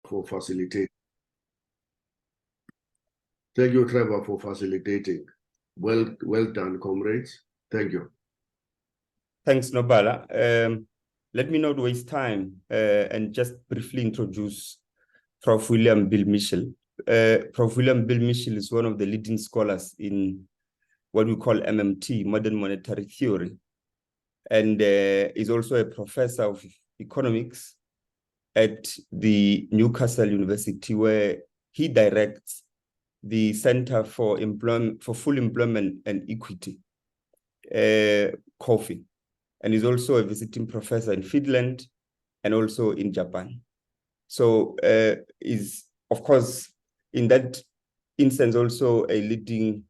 for facilitating. Thank you, Trevor, for facilitating. Well done, comrades. Thank you. Thanks, Nobala. Let me not waste time and just briefly introduce Prof William Bill Mitchell. Prof William Bill Mitchell is one of the leading scholars in what we call MMT, Modern Monetary Theory, and is also a professor of economics at the Newcastle University, where he directs the Center for Full Employment and Equity, COFE, and is also a visiting professor in Finland and also in Japan. So is, of course, in that instance, also a leading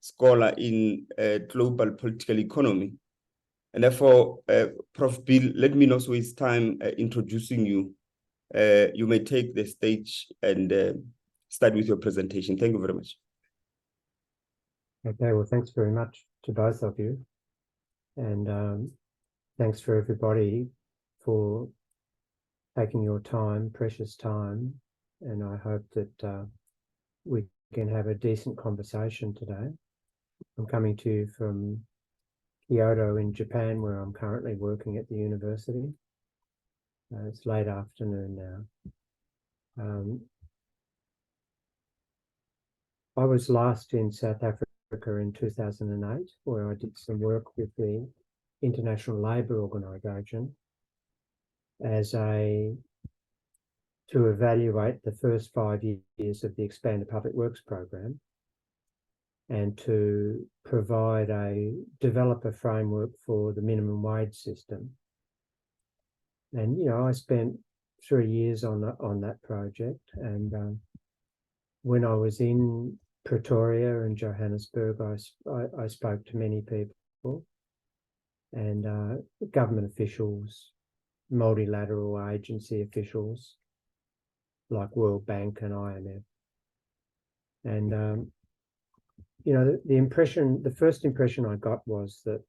scholar in global political economy. And therefore, Prof. Bill, let me not waste time introducing you. You may take the stage and start with your presentation. Thank you very much. Okay, well, thanks very much to both of you. And thanks for everybody for taking your time, precious time. And I hope that we can have a decent conversation today. I'm coming to you from Kyoto in Japan, where I'm currently working at the university. It's late afternoon now. I was last in South Africa in 2008, where I did some work with the International Labour Organization to evaluate the first 5 years of the Expanded Public Works program and to develop a framework for the minimum wage system. And, you know, I spent 3 years on that project. And when I was in Pretoria and Johannesburg, I spoke to many people and government officials, multilateral agency officials like World Bank and IMF. And, you know, the first impression I got was that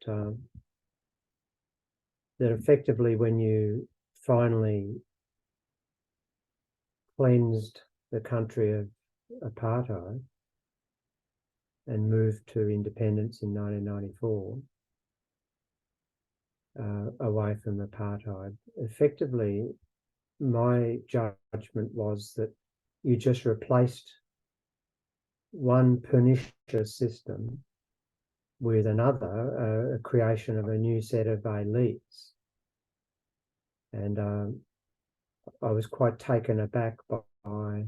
that effectively when you finally cleansed the country of apartheid and moved to independence in 1994, away from apartheid, effectively my judgment was that you just replaced one pernicious system with another, a creation of a new set of elites. And I was quite taken aback by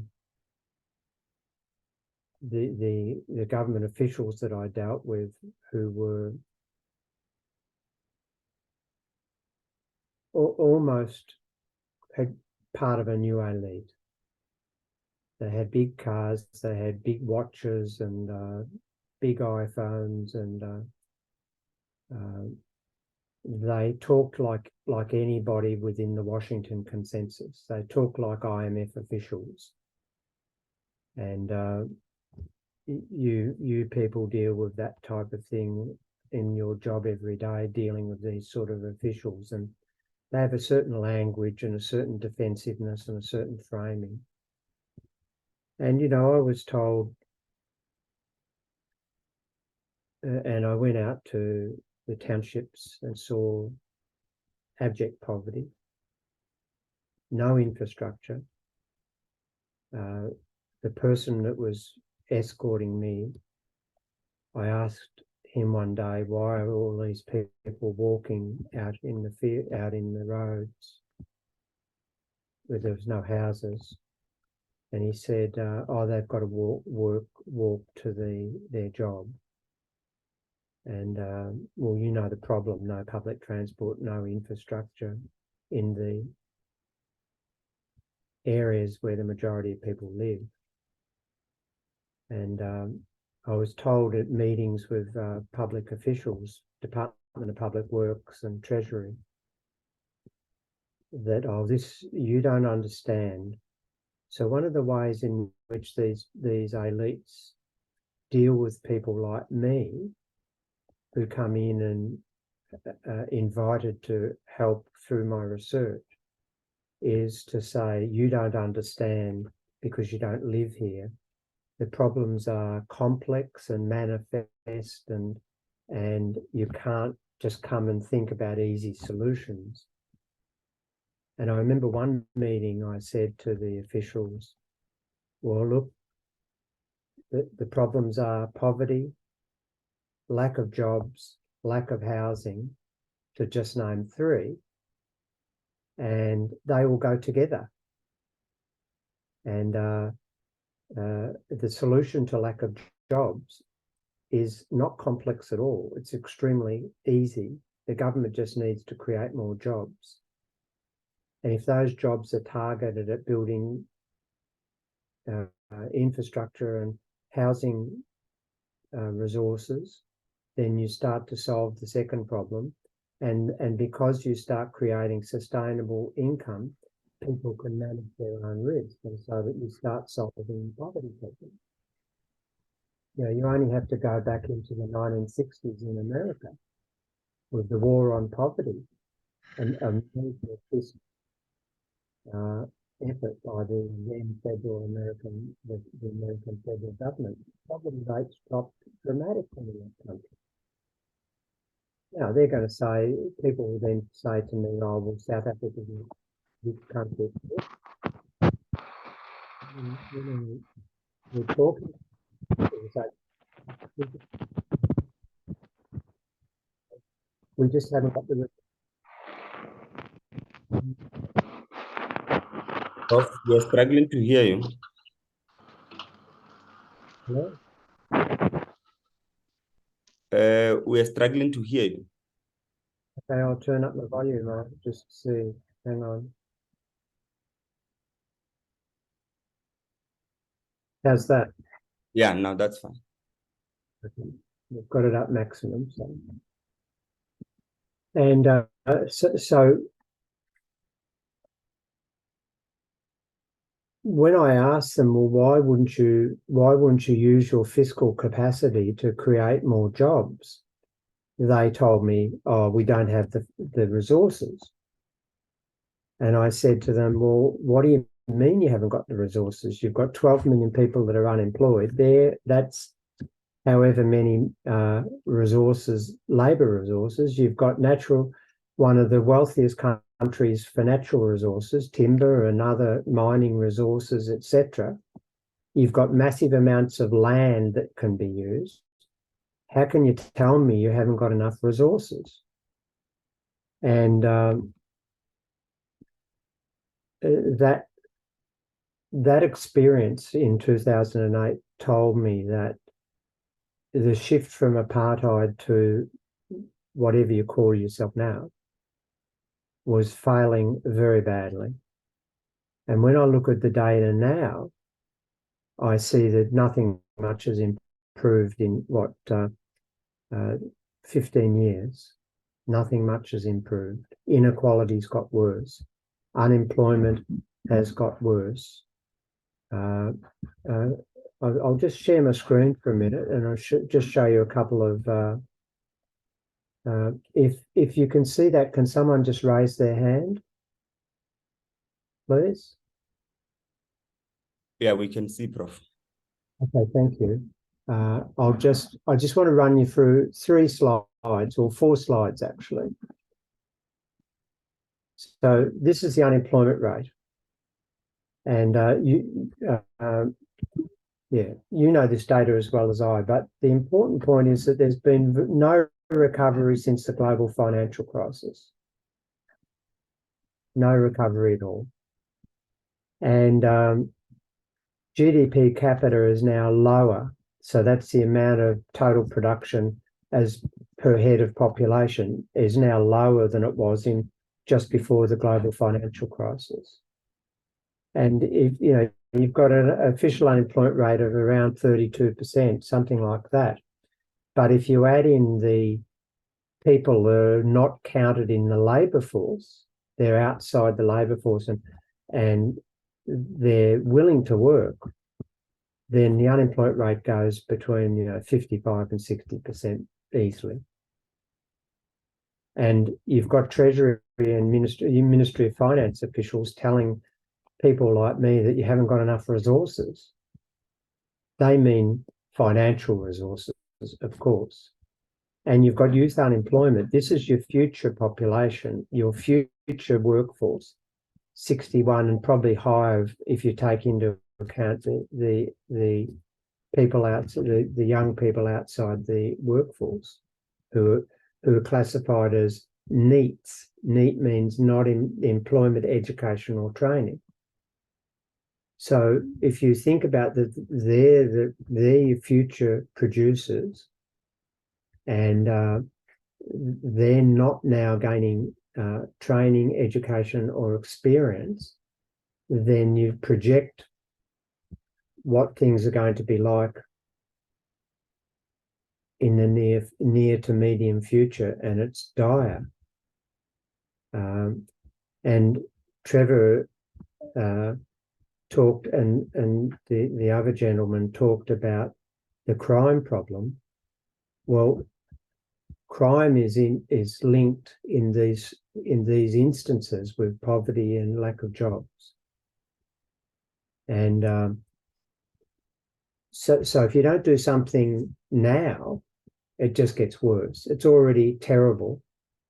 the government officials that I dealt with, who were almost part of a new elite. They had big cars, they had big watches and big iPhones, and they talked like anybody within the Washington consensus. They talked like IMF officials. And you people deal with that type of thing in your job every day, dealing with these sort of officials, and they have a certain language and a certain defensiveness and a certain framing. And, you know, I was told, and I went out to the townships and saw abject poverty, no infrastructure. The person that was escorting me, I asked him one day, why are all these people walking out in the roads where there was no houses? And he said, oh, they've got to walk to their job. And, well, you know the problem, no public transport, no infrastructure in the areas where the majority of people live. And I was told at meetings with public officials, Department of Public Works and Treasury, that, oh, this, you don't understand. So one of the ways in which these elites deal with people like me, who come in and invited to help through my research, is to say you don't understand because you don't live here. The problems are complex and manifest, and you can't just come and think about easy solutions. And I remember one meeting I said to the officials, well, look, the problems are poverty, lack of jobs, lack of housing, to just name three, and they all go together. And the solution to lack of jobs is not complex at all. It's extremely easy. The government just needs to create more jobs. And if those jobs are targeted at building infrastructure and housing resources, then you start to solve the second problem. And because you start creating sustainable income, people can manage their own risk, and so that you start solving poverty problem. You know, you only have to go back into the 1960s in America with the war on poverty and effort by the then the American federal government. Poverty rates dropped dramatically in that country. Now they're going to say, people will then say to me, "Oh, well, South Africa is this country." We're talking. We just haven't got the. Prof, we are struggling to hear you. Hello? We are struggling to hear you. Okay, I'll turn up my volume. I'll just see. Hang on. How's that? Yeah, now that's fine. Okay. We've got it up maximum. So. And so when I asked them, well, why wouldn't you use your fiscal capacity to create more jobs? They told me, oh, we don't have the resources. And I said to them, well, what do you mean you haven't got the resources? You've got 12 million people that are unemployed. That's however many resources, labour resources. You've got one of the wealthiest countries for natural resources, timber and other mining resources, etc. You've got massive amounts of land that can be used. How can you tell me you haven't got enough resources? And that experience in 2008 told me that the shift from apartheid to whatever you call yourself now was failing very badly. And when I look at the data now, I see that nothing much has improved in 15 years. Nothing much has improved. Inequality's got worse. Unemployment has got worse. I'll just share my screen for a minute, and I'll just show you a couple of. If you can see that, can someone just raise their hand, please? Yeah, we can see, Prof. Okay, thank you. I just want to run you through 3 slides, or 4 slides actually. So this is the unemployment rate, and yeah, you know this data as well as I, but the important point is that there's been no recovery since the global financial crisis. No recovery at all. And GDP capita is now lower. So that's the amount of total production as per head of population is now lower than it was in just before the global financial crisis. And if you know, you've got an official unemployment rate of around 32%, something like that. But if you add in the people that are not counted in the labour force, they're outside the labour force and they're willing to work, then the unemployment rate goes between 55 and 60% easily. And you've got Treasury and Ministry of Finance officials telling people like me that you haven't got enough resources. They mean financial resources, of course. And you've got youth unemployment. This is your future population, your future workforce, 61 and probably higher if you take into account the people outside, the young people outside the workforce who are classified as NEETs. NEET means not in employment, education or training. So if you think about that, they're your future producers, and they're not now gaining training, education or experience, then you project what things are going to be like in the near to medium future, and it's dire. And Trevor talked, and the other gentleman talked about the crime problem. Well, crime is linked in these instances with poverty and lack of jobs. And so if you don't do something now, it just gets worse. It's already terrible.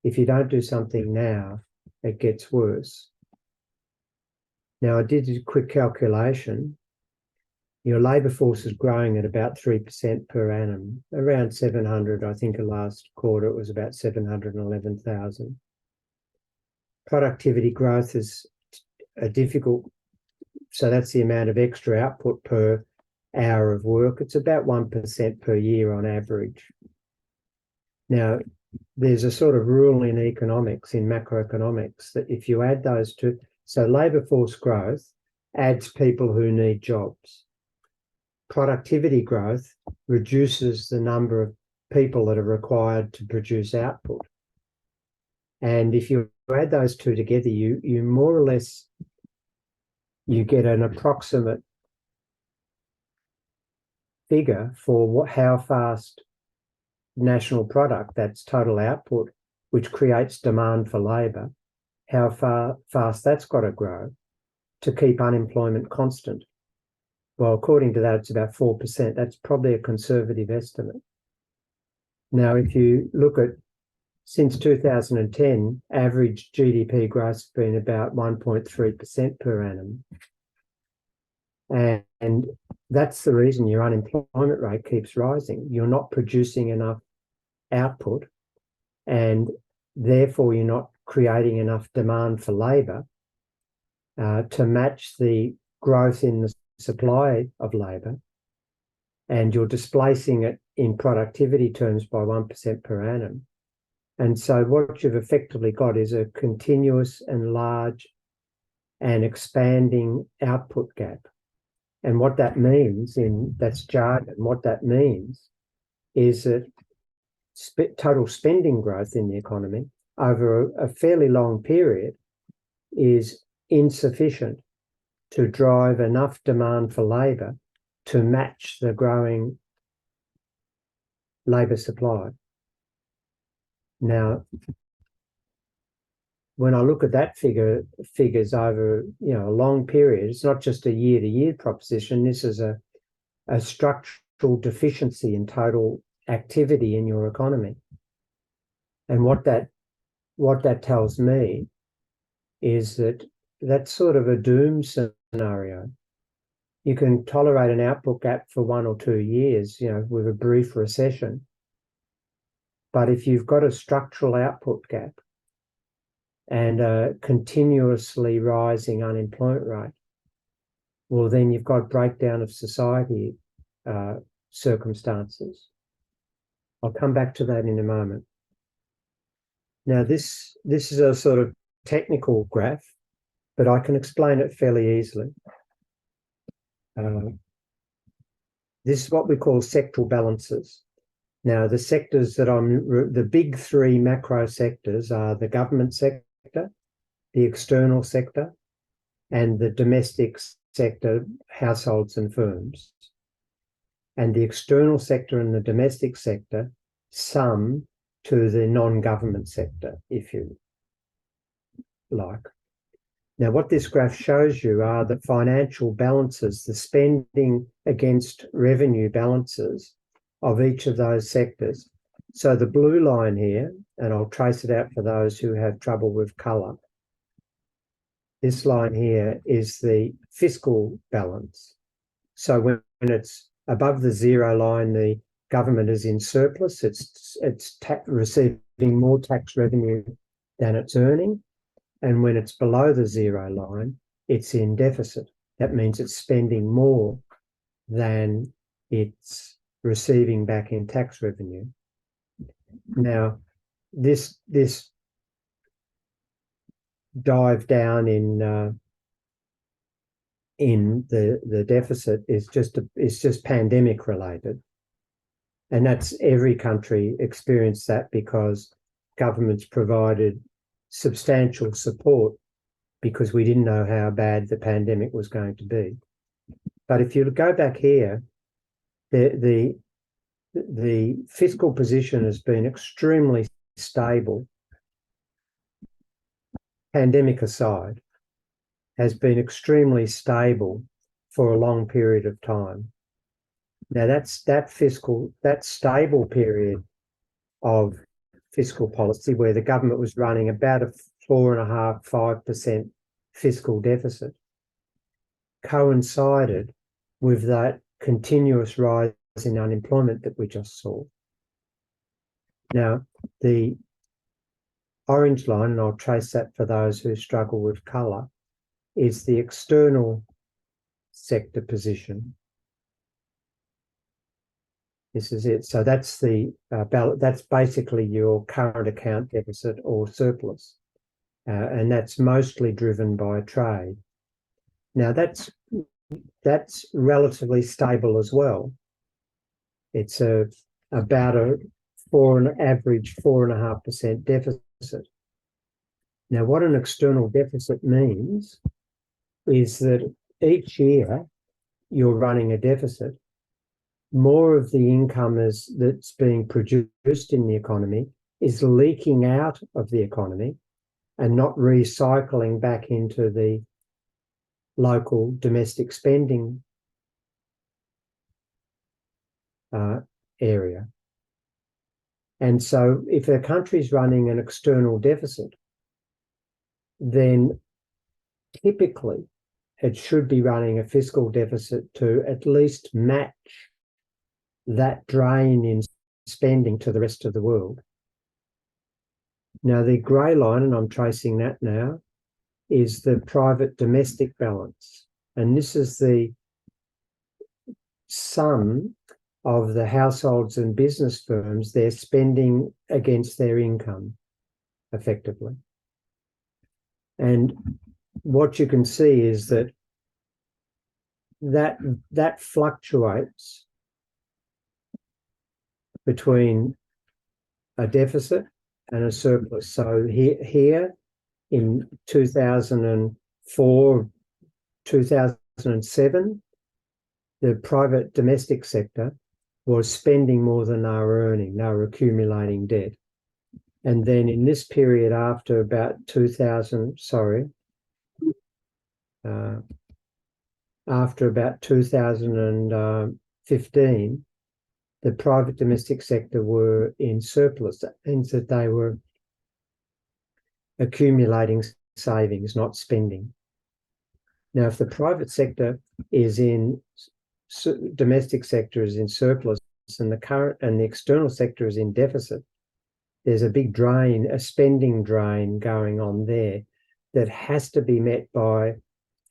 If you don't do something now, it gets worse. Now, I did a quick calculation. Your labour force is growing at about 3% per annum, around 700. I think the last quarter it was about 711,000. Productivity growth is a difficult, so that's the amount of extra output per hour of work. It's about 1% per year on average. Now, there's a sort of rule in economics, in macroeconomics, that if you add those two, so labour force growth adds people who need jobs. Productivity growth reduces the number of people that are required to produce output. And if you add those two together, you more or less, you get an approximate figure for how fast national product, that's total output, which creates demand for labour, how fast that's got to grow to keep unemployment constant. Well, according to that, it's about 4%. That's probably a conservative estimate. Now, if you look at since 2010, average GDP growth has been about 1.3% per annum. And that's the reason your unemployment rate keeps rising. You're not producing enough output, and therefore you're not creating enough demand for labour to match the growth in the supply of labour, and you're displacing it in productivity terms by 1% per annum. And so what you've effectively got is a continuous and large and expanding output gap. And what that means, that's jargon, what that means is that total spending growth in the economy over a fairly long period is insufficient to drive enough demand for labour to match the growing labour supply. Now, when I look at that figures over a long period, it's not just a year-to-year proposition. This is a structural deficiency in total activity in your economy. And what that tells me is that that's sort of a doom scenario. You can tolerate an output gap for 1 or 2 years, with a brief recession. But if you've got a structural output gap and a continuously rising unemployment rate, well, then you've got breakdown of society circumstances. I'll come back to that in a moment. Now, this is a sort of technical graph, but I can explain it fairly easily. This is what we call sectoral balances. Now, the sectors that the big three macro sectors are the government sector, the external sector, and the domestic sector, households and firms. And the external sector and the domestic sector sum to the non-government sector, if you like. Now, what this graph shows you are the financial balances, the spending against revenue balances of each of those sectors. So the blue line here, and I'll trace it out for those who have trouble with colour, this line here is the fiscal balance. So when it's above the zero line, the government is in surplus. It's receiving more tax revenue than it's earning. And when it's below the zero line, it's in deficit. That means it's spending more than it's receiving back in tax revenue. Now, this dive down in the deficit is just pandemic related, and that's every country experienced that because governments provided substantial support because we didn't know how bad the pandemic was going to be. But if you go back here, the fiscal position has been extremely stable, pandemic aside, has been extremely stable for a long period of time. Now that stable period of fiscal policy where the government was running about a 4.5–5% fiscal deficit coincided with that continuous rise in unemployment that we just saw. Now, the orange line, and I'll trace that for those who struggle with colour, is the external sector position. This is it. So that's the that's basically your current account deficit or surplus, and that's mostly driven by trade. Now that's relatively stable as well. It's about an average 4.5% deficit. Now, what an external deficit means is that each year you're running a deficit. More of the income that's being produced in the economy is leaking out of the economy and not recycling back into the local domestic spending area. And so if a country's running an external deficit, then typically it should be running a fiscal deficit to at least match that drain in spending to the rest of the world. Now, the grey line, and I'm tracing that now, is the private domestic balance. And this is the sum of the households and business firms, their spending against their income, effectively. And what you can see is that fluctuates between a deficit and a surplus. So here in 2004, 2007, the private domestic sector was spending more than they were earning. They were accumulating debt. And then in this period after about after about 2015, the private domestic sector were in surplus. That means that they were accumulating savings, not spending. Now, if the private sector is in domestic sector is in surplus and the external sector is in deficit, there's a big drain, a spending drain going on there that has to be met by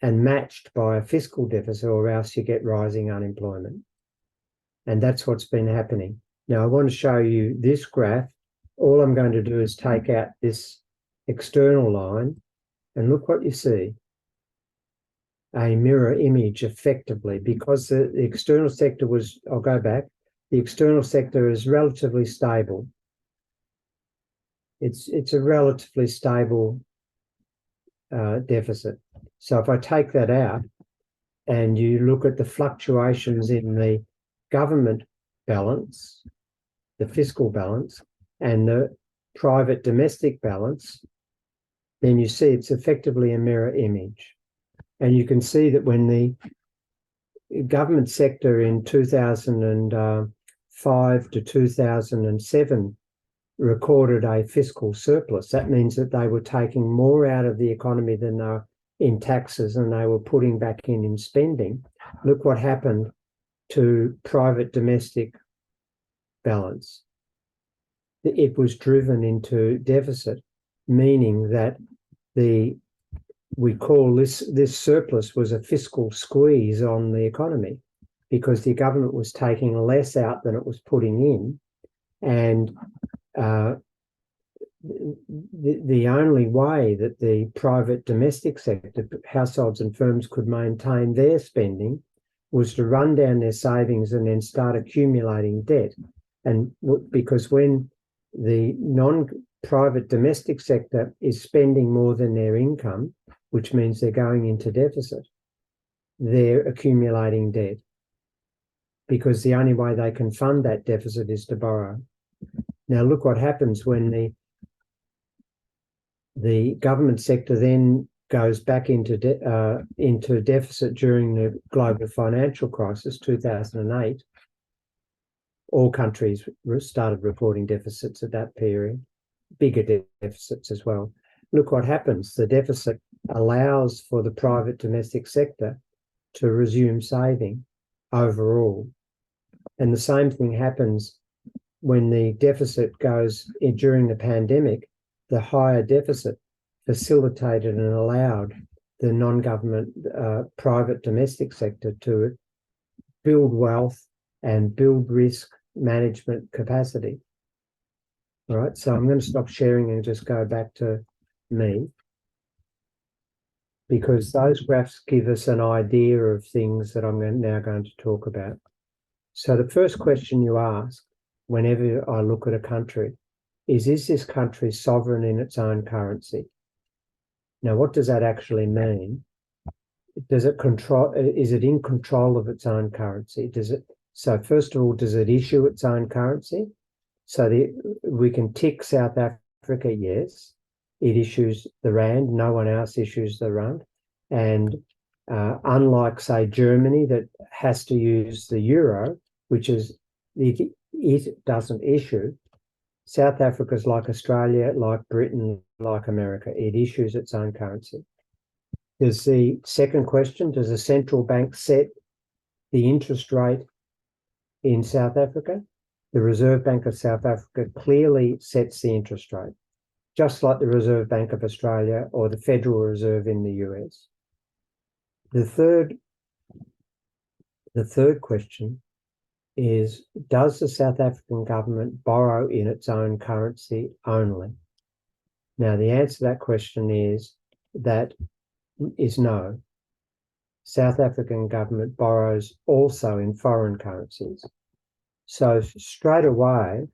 and matched by a fiscal deficit, or else you get rising unemployment. And that's what's been happening. Now, I want to show you this graph. All I'm going to do is take out this external line and look what you see. A mirror image, effectively, because the external sector was, I'll go back, the external sector is relatively stable. It's a relatively stable deficit. So if I take that out and you look at the fluctuations in the government balance, the fiscal balance, and the private domestic balance, then you see it's effectively a mirror image. And you can see that when the government sector in 2005 to 2007 recorded a fiscal surplus, that means that they were taking more out of the economy than they were in taxes, and they were putting back in spending. Look what happened to private domestic balance. It was driven into deficit, meaning that we call this surplus was a fiscal squeeze on the economy, because the government was taking less out than it was putting in, and the only way that the private domestic sector, households and firms, could maintain their spending was to run down their savings and then start accumulating debt. And because when the non-private domestic sector is spending more than their income, which means they're going into deficit, they're accumulating debt, because the only way they can fund that deficit is to borrow. Now look what happens when the government sector then goes back into deficit during the global financial crisis, 2008. All countries started reporting deficits at that period, bigger deficits as well. Look what happens. The deficit allows for the private domestic sector to resume saving overall. And the same thing happens when the deficit goes during the pandemic. The higher deficit facilitated and allowed the non-government private domestic sector to build wealth and build risk management capacity. All right, so I'm going to stop sharing and just go back to me, because those graphs give us an idea of things that I'm now going to talk about. So the first question you ask whenever I look at a country is this country sovereign in its own currency? Now, what does that actually mean? Does it control? Is it in control of its own currency? So first of all, does it issue its own currency? So we can tick South Africa, yes. It issues the rand. No one else issues the rand. And unlike, say, Germany, that has to use the euro, which is it doesn't issue. South Africa is like Australia, like Britain, like America. It issues its own currency. There's the second question: does the central bank set the interest rate in South Africa? The Reserve Bank of South Africa clearly sets the interest rate, just like the Reserve Bank of Australia or the Federal Reserve in the US. The third question is, does the South African government borrow in its own currency only? Now, the answer to that question is no. South African government borrows also in foreign currencies. So straight away,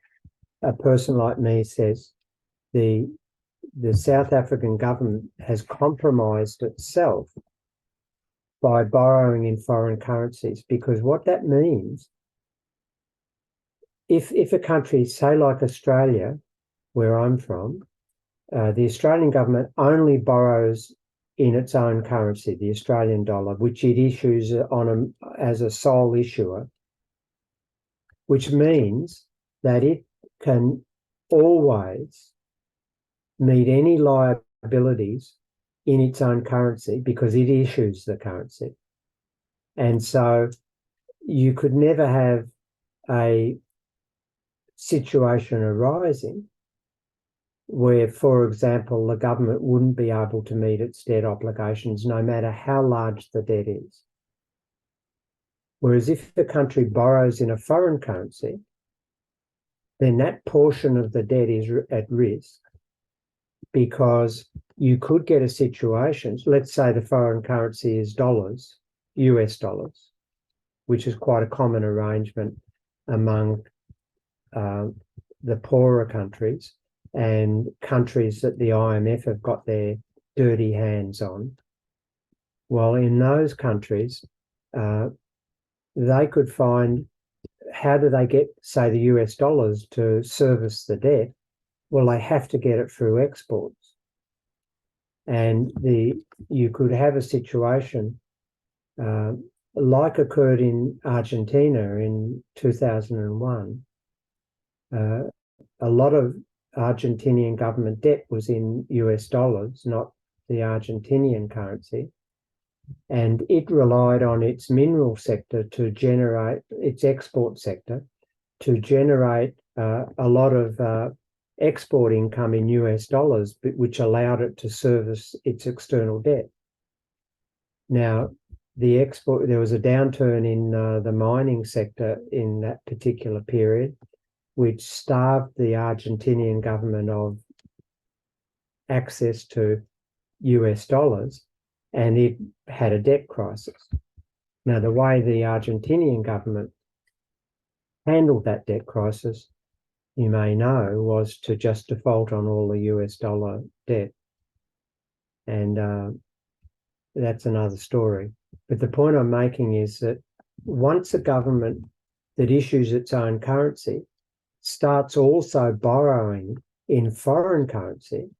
a person like me says the South African government has compromised itself by borrowing in foreign currencies, because what that means, if a country, say like Australia, where I'm from, the Australian government only borrows in its own currency, the Australian dollar, which it issues as a sole issuer, which means that it can always meet any liabilities in its own currency because it issues the currency. And so you could never have a situation arising where, for example, the government wouldn't be able to meet its debt obligations no matter how large the debt is. Whereas if the country borrows in a foreign currency, then that portion of the debt is at risk, because you could get a situation, let's say the foreign currency is dollars, US dollars, which is quite a common arrangement among the poorer countries and countries that the IMF have got their dirty hands on. Well, in those countries, they could find how do they get, say, the US dollars to service the debt? Well, they have to get it through exports. And you could have a situation like occurred in Argentina in 2001. A lot of Argentinian government debt was in US dollars, not the Argentinian currency. And it relied on its mineral sector to generate, its export sector, to generate a lot of export income in US dollars, which allowed it to service its external debt. Now, there was a downturn in the mining sector in that particular period, which starved the Argentinian government of access to US dollars, and it had a debt crisis. Now, the way the Argentinian government handled that debt crisis, you may know, was to just default on all the US dollar debt. And that's another story. But the point I'm making is that once a government that issues its own currency starts also borrowing in foreign currency,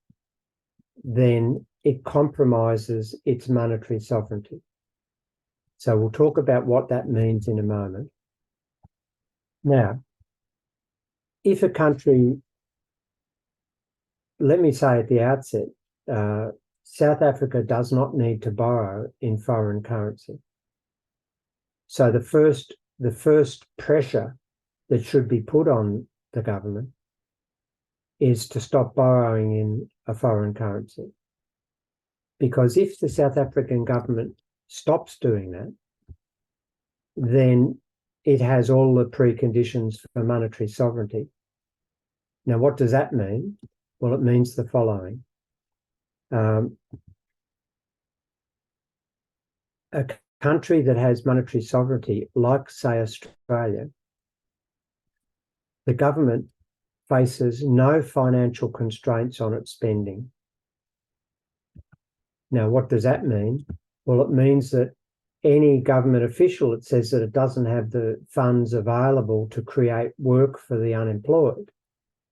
then it compromises its monetary sovereignty. So we'll talk about what that means in a moment. Now, if a country, let me say at the outset, South Africa does not need to borrow in foreign currency. So the first pressure that should be put on the government is to stop borrowing in a foreign currency. Because if the South African government stops doing that, then it has all the preconditions for monetary sovereignty. Now, what does that mean? Well, it means the following. A country that has monetary sovereignty, like, say, Australia, the government faces no financial constraints on its spending. Now, what does that mean? Well, it means that any government official that says that it doesn't have the funds available to create work for the unemployed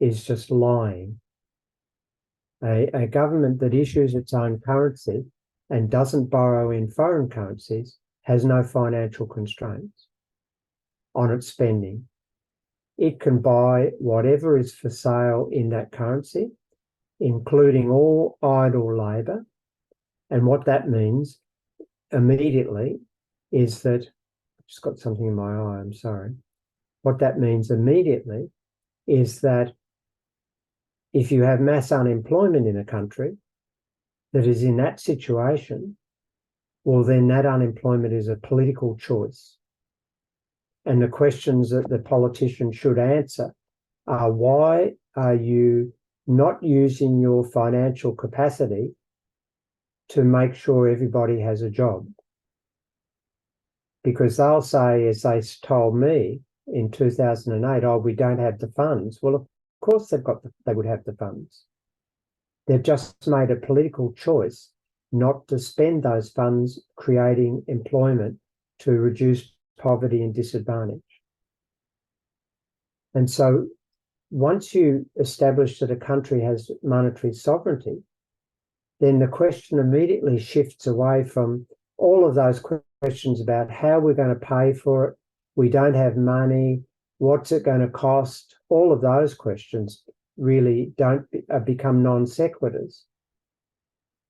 is just lying. A government that issues its own currency and doesn't borrow in foreign currencies has no financial constraints on its spending. It can buy whatever is for sale in that currency, including all idle labour. And what that means immediately is that, I've just got something in my eye, I'm sorry. What that means immediately is that if you have mass unemployment in a country that is in that situation, well, then that unemployment is a political choice. And the questions that the politician should answer are, why are you not using your financial capacity to make sure everybody has a job? Because they'll say, as they told me in 2008, oh, we don't have the funds. Well, of course they would have the funds. They've just made a political choice not to spend those funds creating employment to reduce poverty and disadvantage. And so once you establish that a country has monetary sovereignty, then the question immediately shifts away from all of those questions about how we're going to pay for it, we don't have money, what's it going to cost? All of those questions really don't become non sequiturs.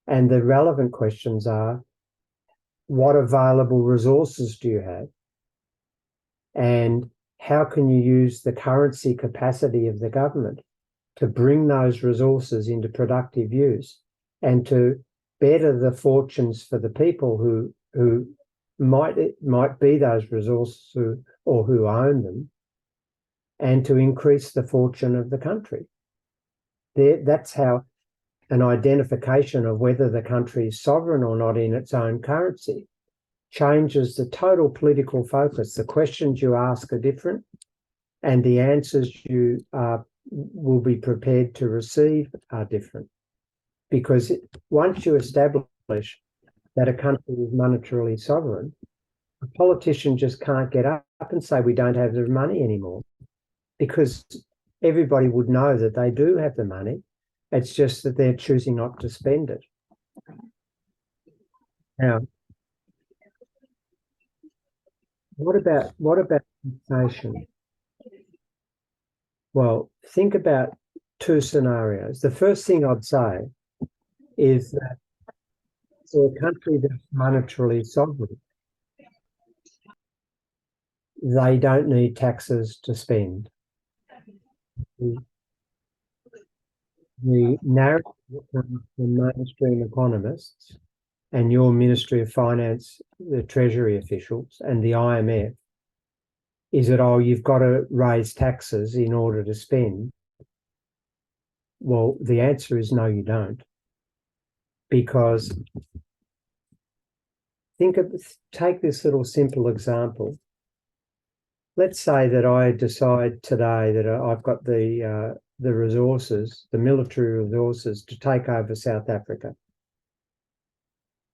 And the relevant questions are, what available resources do you have? And how can you use the currency capacity of the government to bring those resources into productive use and to better the fortunes for the people who might be those resources or who own them, and to increase the fortune of the country? That's how an identification of whether the country is sovereign or not in its own currency changes the total political focus. The questions you ask are different, and the answers you will be prepared to receive are different. Because once you establish that a country is monetarily sovereign, a politician just can't get up and say we don't have the money anymore, because everybody would know that they do have the money. It's just that they're choosing not to spend it. Now, what about taxation? Well, think about two scenarios. The first thing I'd say is that for a country that's monetarily sovereign, they don't need taxes to spend. The narrative from mainstream economists and your Ministry of Finance, the Treasury officials and the IMF is that, oh, you've got to raise taxes in order to spend. Well, the answer is no, you don't. Because take this little simple example. Let's say that I decide today that I've got the resources, the military resources, to take over South Africa.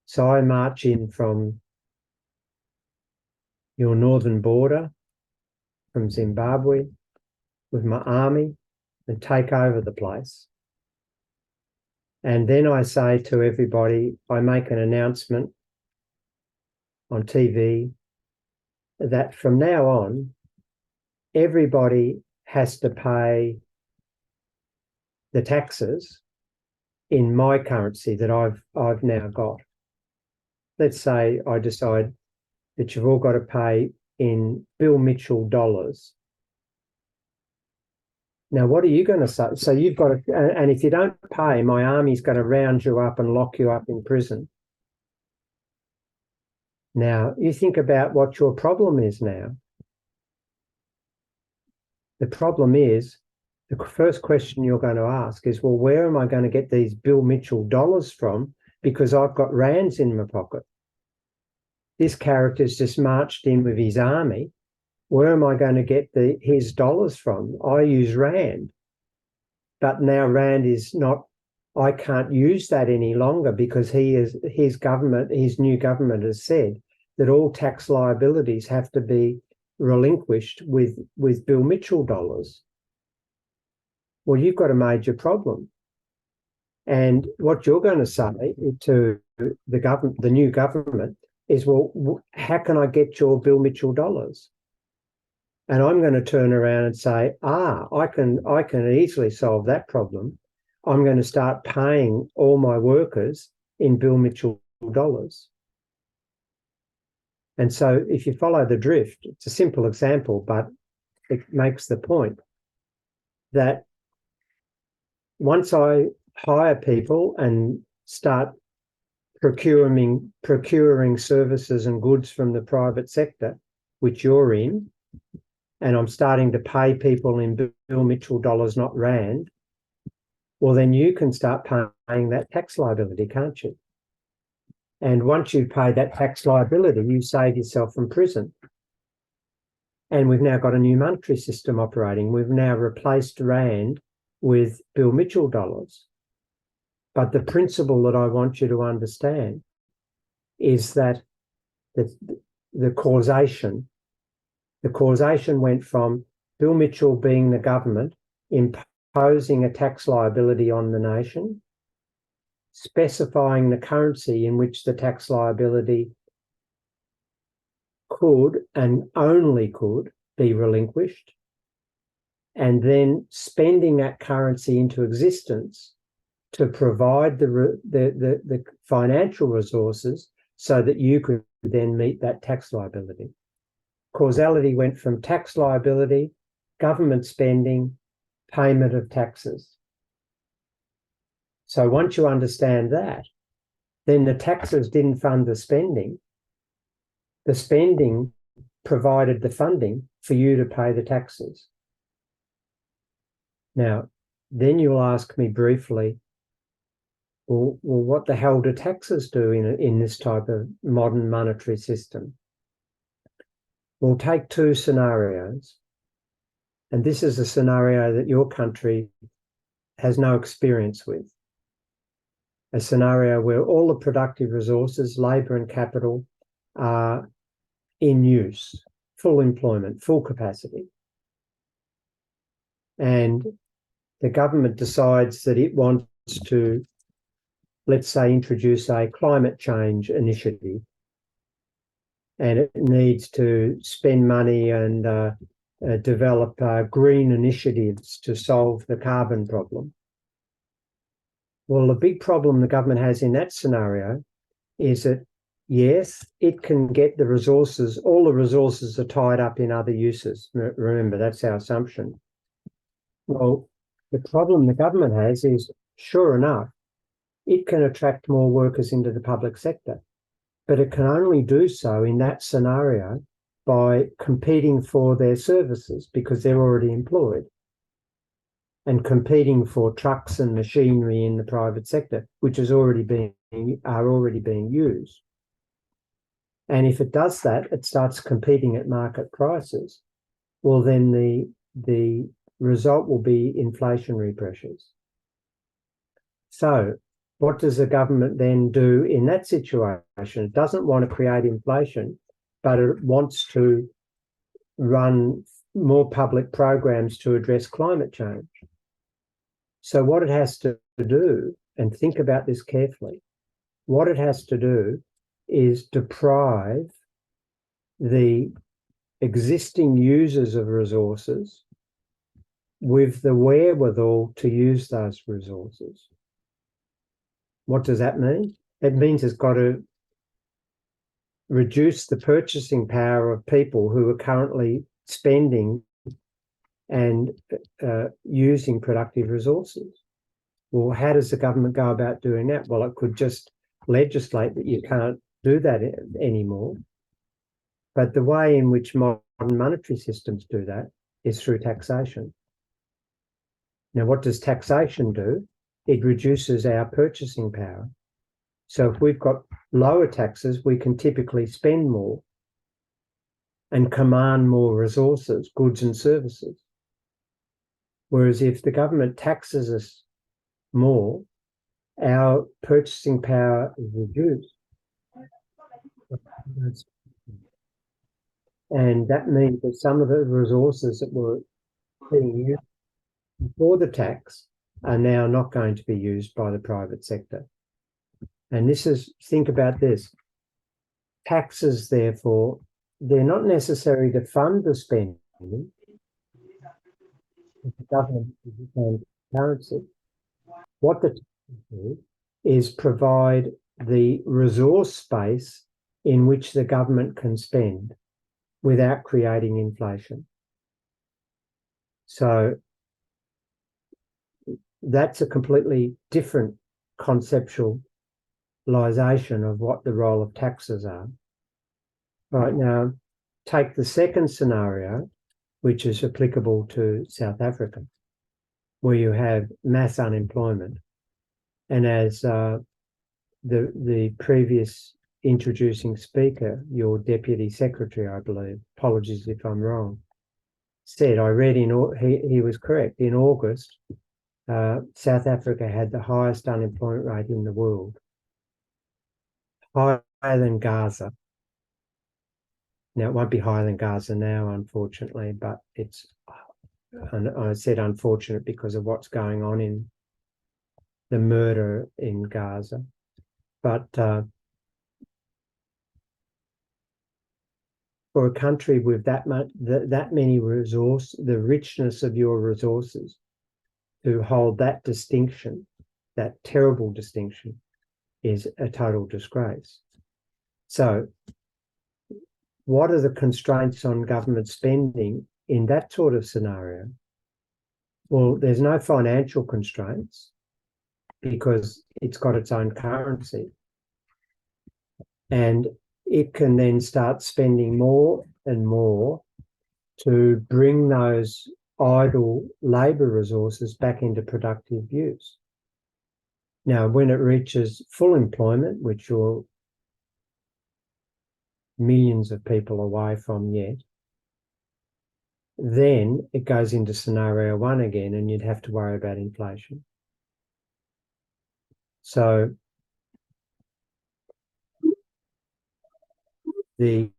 So I march in from your northern border, from Zimbabwe, with my army and take over the place. And then I say to everybody, I make an announcement on TV that from now on, everybody has to pay the taxes in my currency that I've now got. Let's say I decide that you've all got to pay in Bill Mitchell dollars. Now, what are you going to say? So you've got to, and if you don't pay, my army's going to round you up and lock you up in prison. Now, you think about what your problem is now. The problem is, the first question you're going to ask is, well, where am I going to get these Bill Mitchell dollars from? Because I've got rands in my pocket. This character's just marched in with his army. Where am I going to get his dollars from? I use rand. But now rand is not, I can't use that any longer because his new government has said that all tax liabilities have to be relinquished with Bill Mitchell dollars. Well, you've got a major problem. And what you're going to say to the new government is, well, how can I get your Bill Mitchell dollars? And I'm going to turn around and say, I can easily solve that problem. I'm going to start paying all my workers in Bill Mitchell dollars. And so if you follow the drift, it's a simple example, but it makes the point that once I hire people and start procuring services and goods from the private sector, which you're in, and I'm starting to pay people in Bill Mitchell dollars, not rand, well, then you can start paying that tax liability, can't you? And once you pay that tax liability, you save yourself from prison. And we've now got a new monetary system operating. We've now replaced rand with Bill Mitchell dollars. But the principle that I want you to understand is that the causation went from Bill Mitchell being the government imposing a tax liability on the nation, specifying the currency in which the tax liability could and only could be relinquished, and then spending that currency into existence to provide the financial resources so that you could then meet that tax liability. Causality went from tax liability, government spending, payment of taxes. So once you understand that, then the taxes didn't fund the spending. The spending provided the funding for you to pay the taxes. Now, then you'll ask me briefly, well, what the hell do taxes do in this type of modern monetary system? We'll take two scenarios. And this is a scenario that your country has no experience with. A scenario where all the productive resources, labour and capital, are in use, full employment, full capacity. And the government decides that it wants to, let's say, introduce a climate change initiative, and it needs to spend money and develop green initiatives to solve the carbon problem. Well, the big problem the government has in that scenario is that, yes, it can get the resources, all the resources are tied up in other uses. Remember, that's our assumption. Well, the problem the government has is, sure enough, it can attract more workers into the public sector, but it can only do so in that scenario by competing for their services because they're already employed, and competing for trucks and machinery in the private sector, which are already being used. And if it does that, it starts competing at market prices. Well, then the result will be inflationary pressures. So what does the government then do in that situation? It doesn't want to create inflation, but it wants to run more public programs to address climate change. So what it has to do, and think about this carefully, what it has to do is deprive the existing users of resources with the wherewithal to use those resources. What does that mean? It means it's got to reduce the purchasing power of people who are currently spending and using productive resources. Well, how does the government go about doing that? Well, it could just legislate that you can't do that anymore. But the way in which modern monetary systems do that is through taxation. Now, what does taxation do? It reduces our purchasing power. So if we've got lower taxes, we can typically spend more and command more resources, goods and services. Whereas if the government taxes us more, our purchasing power is reduced. And that means that some of the resources that were being used before the tax are now not going to be used by the private sector. And this is, think about this. Taxes, therefore, they're not necessary to fund the spending. The government is its own currency. What the taxes do is provide the resource space in which the government can spend without creating inflation. So that's a completely different conceptualization of what the role of taxes are. Right now, take the second scenario, which is applicable to South Africa, where you have mass unemployment. And as the previous introducing speaker, your deputy secretary, I believe, apologies if I'm wrong, said, I read he was correct. In August, South Africa had the highest unemployment rate in the world, higher than Gaza. Now, it won't be higher than Gaza now, unfortunately, but it's, and I said unfortunate because of what's going on in the murder in Gaza. But for a country with that many resources, the richness of your resources, to hold that distinction, that terrible distinction, is a total disgrace. So what are the constraints on government spending in that sort of scenario? Well, there's no financial constraints because it's got its own currency. And it can then start spending more and more to bring those idle labour resources back into productive use. Now, when it reaches full employment, which you're millions of people away from yet, then it goes into scenario one again, and you'd have to worry about inflation. So the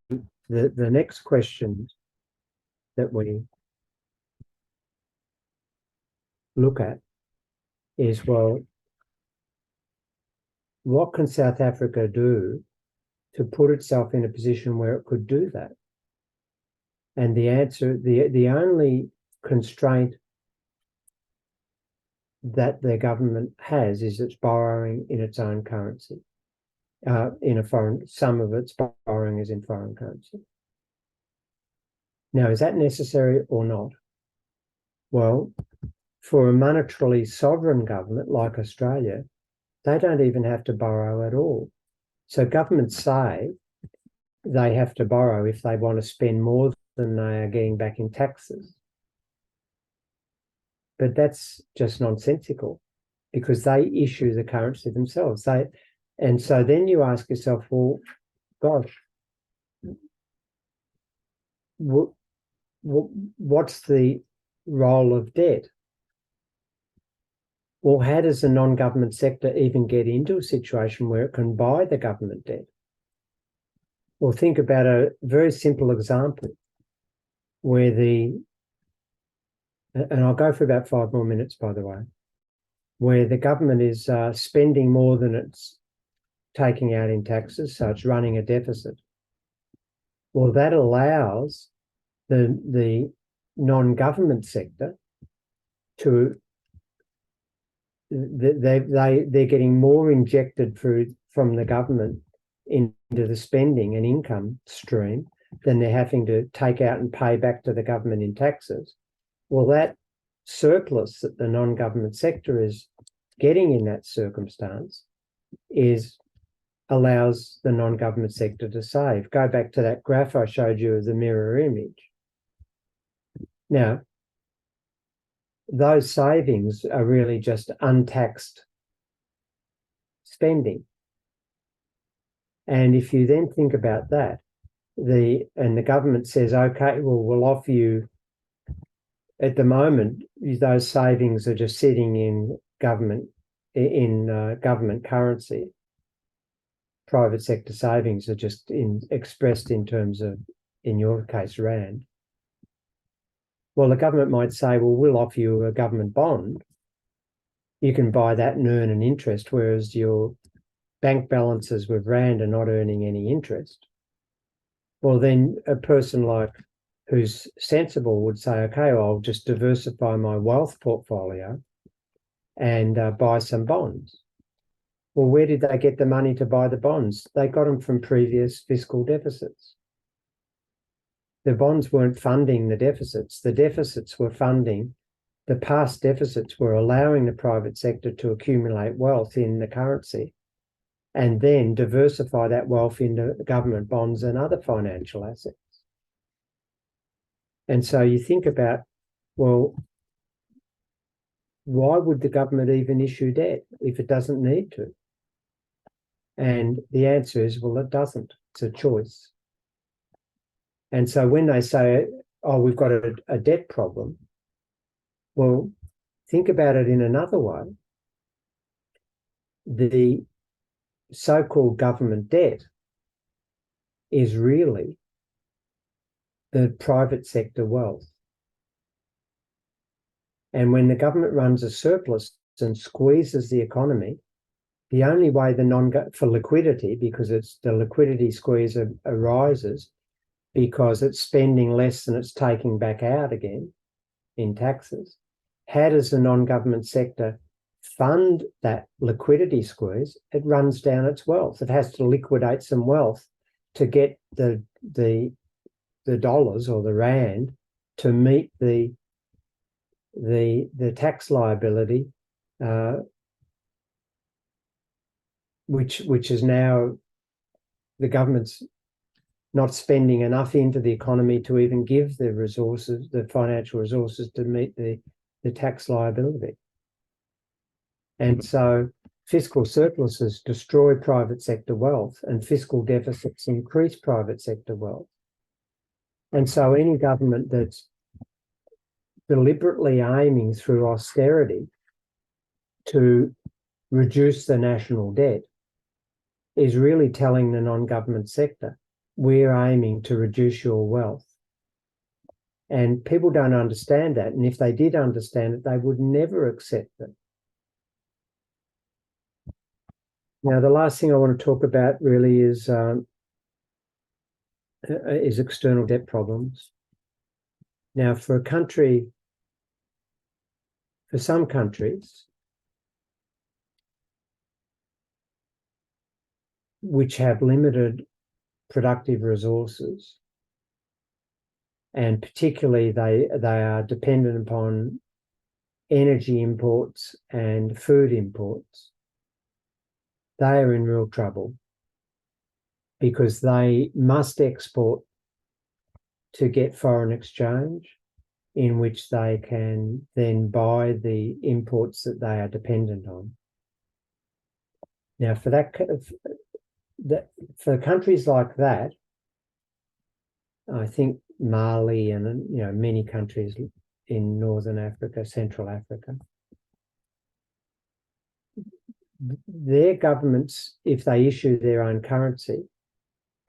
the next question that we look at is, well, what can South Africa do to put itself in a position where it could do that? And the answer, the only constraint that the government has is it's borrowing in its own currency. Some of its borrowing is in foreign currency. Now, is that necessary or not? Well, for a monetarily sovereign government like Australia, they don't even have to borrow at all. So governments say they have to borrow if they want to spend more than they are getting back in taxes. But that's just nonsensical, because they issue the currency themselves. And so then you ask yourself, well, gosh, what's the role of debt? Well, how does the non-government sector even get into a situation where it can buy the government debt? Well, think about a very simple example where and I'll go for about 5 more minutes, by the way, where the government is spending more than it's taking out in taxes, so it's running a deficit. Well, that allows the non-government sector to, they're getting more injected from the government into the spending and income stream than they're having to take out and pay back to the government in taxes. Well, that surplus that the non-government sector is getting in that circumstance allows the non-government sector to save. Go back to that graph I showed you of the mirror image. Now, those savings are really just untaxed spending. And if you then think about that, the government says, okay, well, we'll offer you, at the moment, those savings are just sitting in government currency. Private sector savings are just expressed in terms of, in your case, Rand. Well, the government might say, well, we'll offer you a government bond. You can buy that and earn an interest, whereas your bank balances with Rand are not earning any interest. Well, then a person who's sensible would say, okay, well, I'll just diversify my wealth portfolio and buy some bonds. Well, where did they get the money to buy the bonds? They got them from previous fiscal deficits. The bonds weren't funding the deficits. The deficits were funding, the past deficits were allowing the private sector to accumulate wealth in the currency and then diversify that wealth into government bonds and other financial assets. And so you think about, well, why would the government even issue debt if it doesn't need to? And the answer is, well, it doesn't. It's a choice. And so when they say, oh, we've got a debt problem, well, think about it in another way. The so-called government debt is really the private sector wealth. And when the government runs a surplus and squeezes the economy, the only way for liquidity, because it's the liquidity squeeze arises because it's spending less than it's taking back out again in taxes. How does the non-government sector fund that liquidity squeeze? It runs down its wealth. It has to liquidate some wealth to get the dollars or the Rand to meet the tax liability, which is now the government's not spending enough into the economy to even give the resources, the financial resources to meet the tax liability. And so fiscal surpluses destroy private sector wealth and fiscal deficits increase private sector wealth. And so any government that's deliberately aiming through austerity to reduce the national debt is really telling the non-government sector, we're aiming to reduce your wealth. And people don't understand that. And if they did understand it, they would never accept it. Now, the last thing I want to talk about really is external debt problems. Now, for some countries, which have limited productive resources, and particularly they are dependent upon energy imports and food imports, they are in real trouble because they must export to get foreign exchange in which they can then buy the imports that they are dependent on. Now, for countries like that, I think Mali and many countries in Northern Africa, Central Africa, their governments, if they issue their own currency,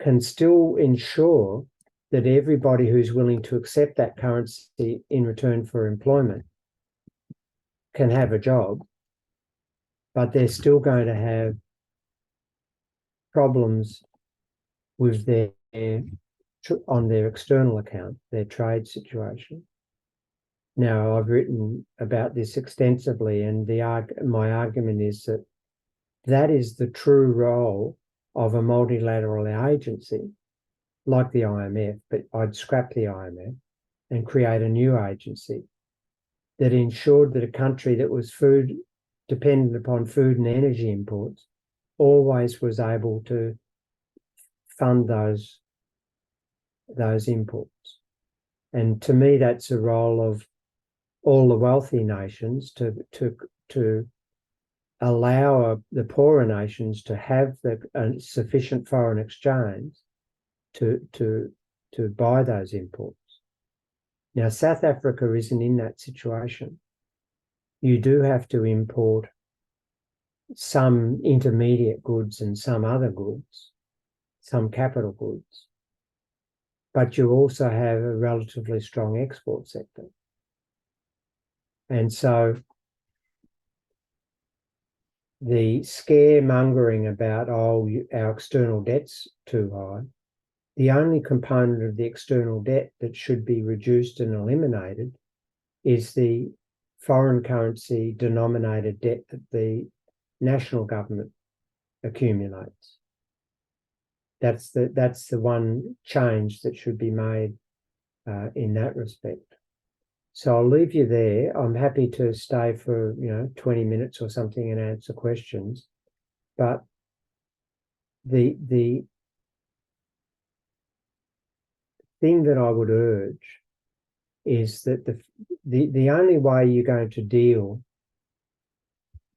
can still ensure that everybody who's willing to accept that currency in return for employment can have a job, but they're still going to have problems with on their external account, their trade situation. Now, I've written about this extensively, and my argument is that is the true role of a multilateral agency like the IMF, but I'd scrap the IMF and create a new agency that ensured that a country that was dependent upon food and energy imports always was able to fund those imports. And to me, that's a role of all the wealthy nations to allow the poorer nations to have sufficient foreign exchange to buy those imports. Now, South Africa isn't in that situation. You do have to import some intermediate goods and some other goods, some capital goods, but you also have a relatively strong export sector. And so the scaremongering about, our external debt's too high, the only component of the external debt that should be reduced and eliminated is the foreign currency denominated debt that the national government accumulates. That's the one change that should be made in that respect. So I'll leave you there. I'm happy to stay for 20 minutes or something and answer questions. But the thing that I would urge is that the only way you're going to deal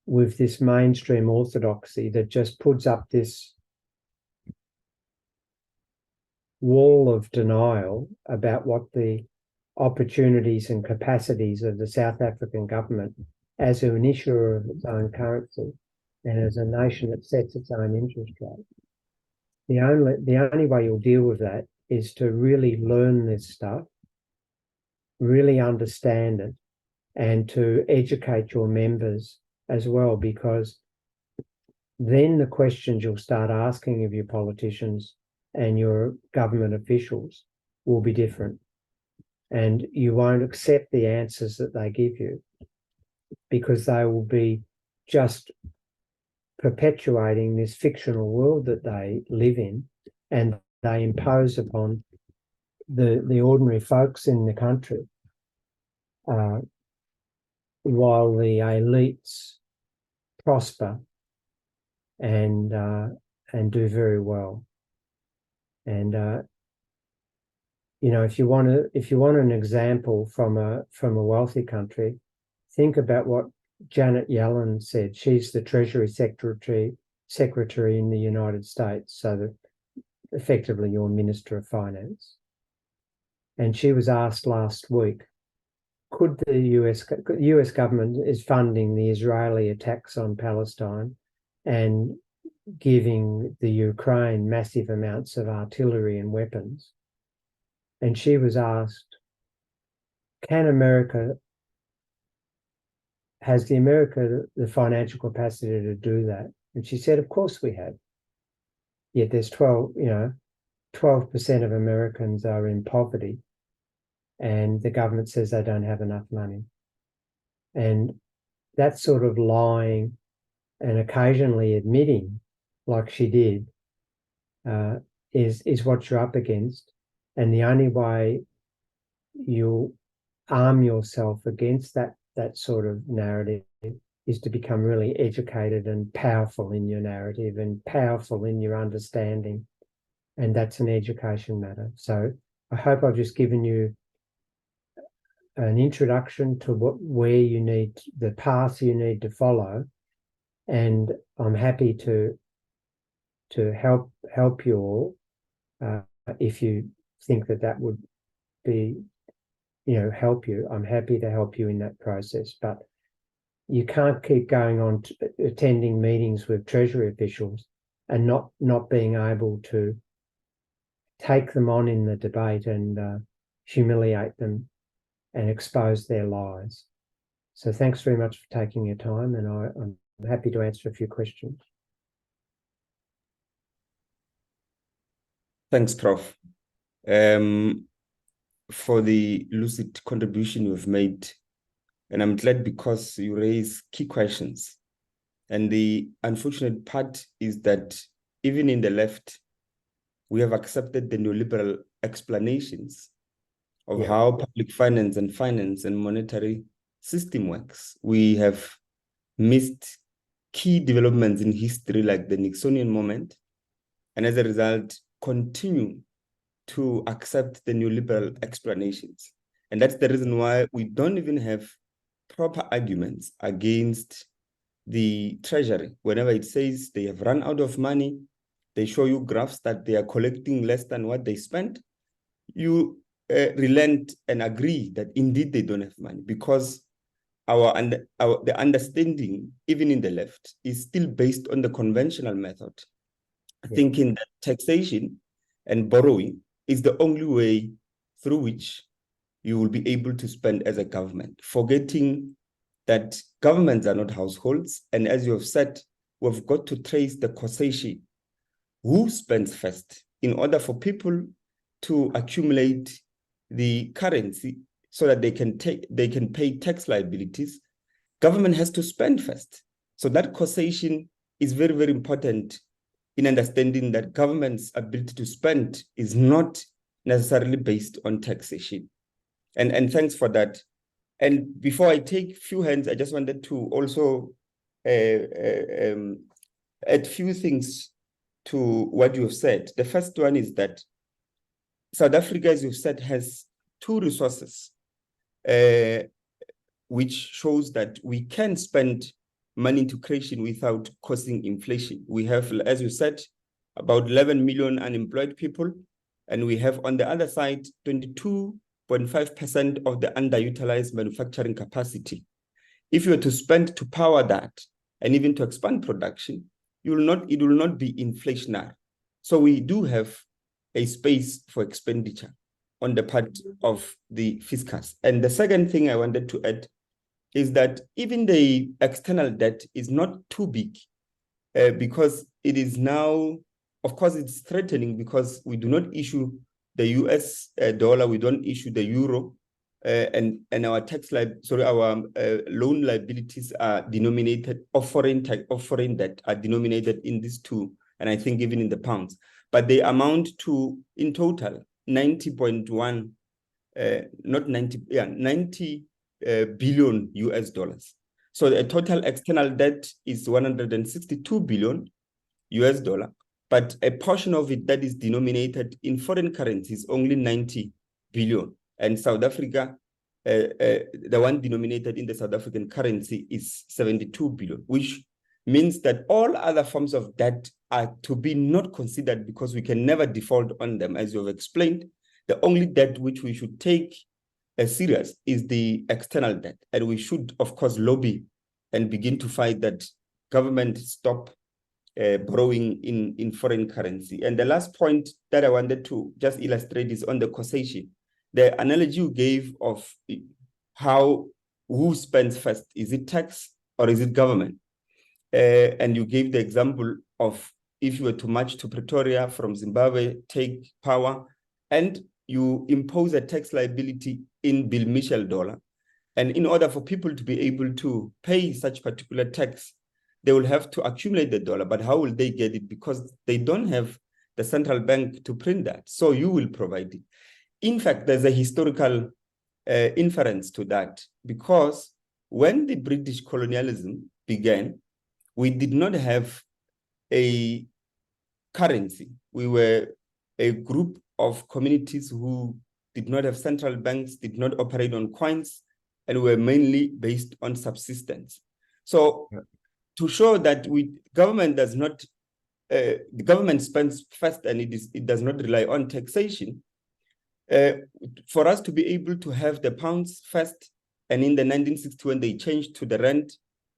with this mainstream orthodoxy that just puts up this wall of denial about what the opportunities and capacities of the South African government as an issuer of its own currency and as a nation that sets its own interest rate. The only way you'll deal with that is to really learn this stuff, really understand it, and to educate your members as well, because then the questions you'll start asking of your politicians and your government officials will be different. And you won't accept the answers that they give you because they will be just perpetuating this fictional world that they live in, and they impose upon the ordinary folks in the country, while the elites prosper and do very well. And if you want an example from a wealthy country, think about what Janet Yellen said. She's the Treasury Secretary in the United States, so that effectively your Minister of Finance. And she was asked last week, could the US government is funding the Israeli attacks on Palestine and giving the Ukraine massive amounts of artillery and weapons. And she was asked, has America the financial capacity to do that? And she said, of course we have. Yet there's 12% of Americans are in poverty, and the government says they don't have enough money. And that sort of lying and occasionally admitting, like she did, is what you're up against. And the only way you'll arm yourself against that sort of narrative is to become really educated and powerful in your narrative and powerful in your understanding. And that's an education matter. So I hope I've just given you an introduction to the path you need to follow. And I'm happy to help you all if you think that would be, help you. I'm happy to help you in that process, but you can't keep going on attending meetings with Treasury officials and not being able to take them on in the debate and humiliate them and expose their lies. So thanks very much for taking your time, and I'm happy to answer a few questions. Thanks, Prof. For the lucid contribution you've made. And I'm glad because you raise key questions. And the unfortunate part is that even in the left, we have accepted the neoliberal explanations of how public finance and monetary system works. We have missed key developments in history like the Nixonian moment, and as a result, continue to accept the neoliberal explanations. And that's the reason why we don't even have proper arguments against the Treasury. Whenever it says they have run out of money, they show you graphs that they are collecting less than what they spent, you relent and agree that indeed they don't have money, because the understanding, even in the left, is still based on the conventional method, thinking that taxation and borrowing is the only way through which you will be able to spend as a government, forgetting that governments are not households. And as you have said, we've got to trace the causation. Who spends first in order for people to accumulate the currency so that they can pay tax liabilities? Government has to spend first. So that causation is very, very important in understanding that government's ability to spend is not necessarily based on taxation. And thanks for that. And before I take few hands, I just wanted to also add few things to what you've said. The first one is that South Africa, as you've said, has two resources, which shows that we can spend money into creation without causing inflation. We have, as you said, about 11 million unemployed people, and we have on the other side 22.5% of the underutilized manufacturing capacity. If you were to spend to power that and even to expand production, it will not be inflationary. So we do have a space for expenditure on the part of the fiscus. And the second thing I wanted to add is that even the external debt is not too big because it is now, of course, it's threatening because we do not issue the US dollar, we don't issue the euro, and our our loan liabilities are denominated, of foreign debt are denominated in these two, and I think even in the pounds, but they amount to, in total, 90 billion US dollars. So the total external debt is 162 billion US dollar, but a portion of it that is denominated in foreign currency is only 90 billion. And South Africa, the one denominated in the South African currency is 72 billion, which means that all other forms of debt are to be not considered because we can never default on them, as you have explained. The only debt which we should take as serious is the external debt. And we should, of course, lobby and begin to fight that government stop borrowing in foreign currency. And the last point that I wanted to just illustrate is on the causation. The analogy you gave of who spends first, is it tax or is it government? And you gave the example of if you were to march to Pretoria from Zimbabwe, take power, and you impose a tax liability in Bill Mitchell dollar. And in order for people to be able to pay such particular tax, they will have to accumulate the dollar. But how will they get it? Because they don't have the central bank to print that. So you will provide it. In fact, there's a historical inference to that, because when the British colonialism began, we did not have a currency. We were a group of communities who did not have central banks, did not operate on coins, and were mainly based on subsistence. So to show that government does not, the government spends first and it does not rely on taxation, for us to be able to have the pounds first, and in the 1960s when they changed to the rand,